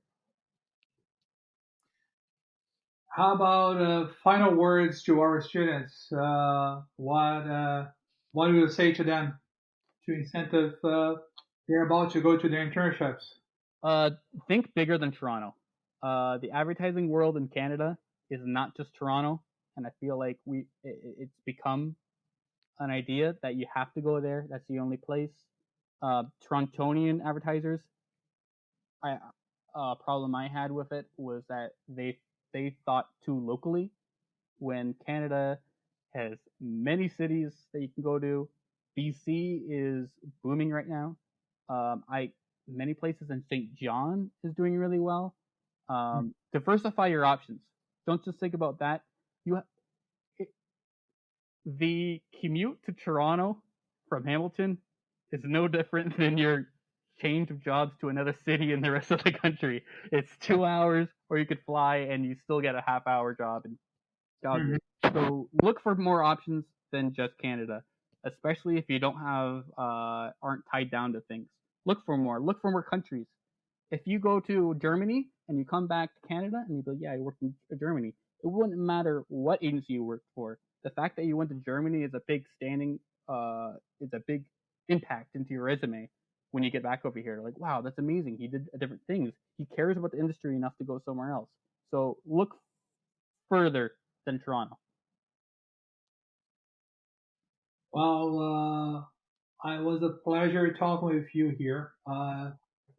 How about final words to our students? What do you say to them to incentive they're about to go to their internships? Uh, think bigger than Toronto. The advertising world in Canada is not just Toronto, and I feel like it's become an idea that you have to go there. That's the only place. Torontonian advertisers, I problem I had with it was that they thought too locally when Canada has many cities that you can go to. BC is booming right now. I Many places in St. John is doing really well. Diversify your options. Don't just think about that. You it, the commute to Toronto from Hamilton is no different than your change of jobs to another city in the rest of the country. It's 2 hours, or you could fly and you still get a half-hour job in Mhm. Calgary. So look for more options than just Canada, especially if you don't have aren't tied down to things. Look for more. Look for more countries. If you go to Germany and you come back to Canada and you go, yeah, I worked in Germany, it wouldn't matter what agency you worked for. The fact that you went to Germany is a big impact into your resume when you get back over here. Like, wow, that's amazing. He did different things. He cares about the industry enough to go somewhere else. So look further than Toronto. Well, it was a pleasure talking with you here.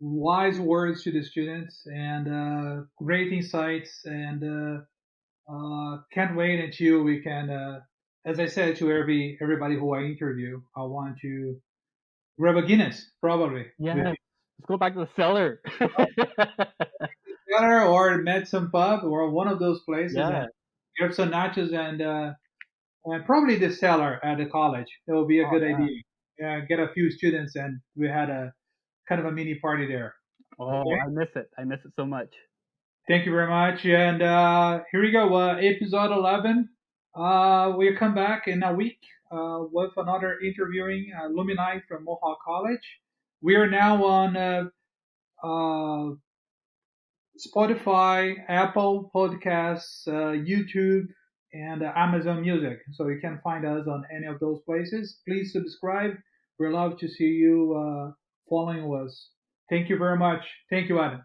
Wise words to the students and great insights, and can't wait until we can. As I said to everybody who I interview, I want to grab a Guinness probably with Yes. Let's go back to the cellar. dinner or met some pub or one of those places and Yeah. grab some nachos and probably the cellar at the college. It will be a Oh good yeah. idea. Yeah, get a few students and we had a kind of a mini party there. Oh, Okay. I miss it. I miss it so much. Thank you very much. And here we go. Episode 11. We'll come back in a week with another interviewing alumni from Mohawk College. We are now on uh, Spotify, Apple Podcasts, YouTube, and Amazon Music. So you can find us on any of those places. Please subscribe. We'd love to see you following us. Thank you very much. Thank you, Adam.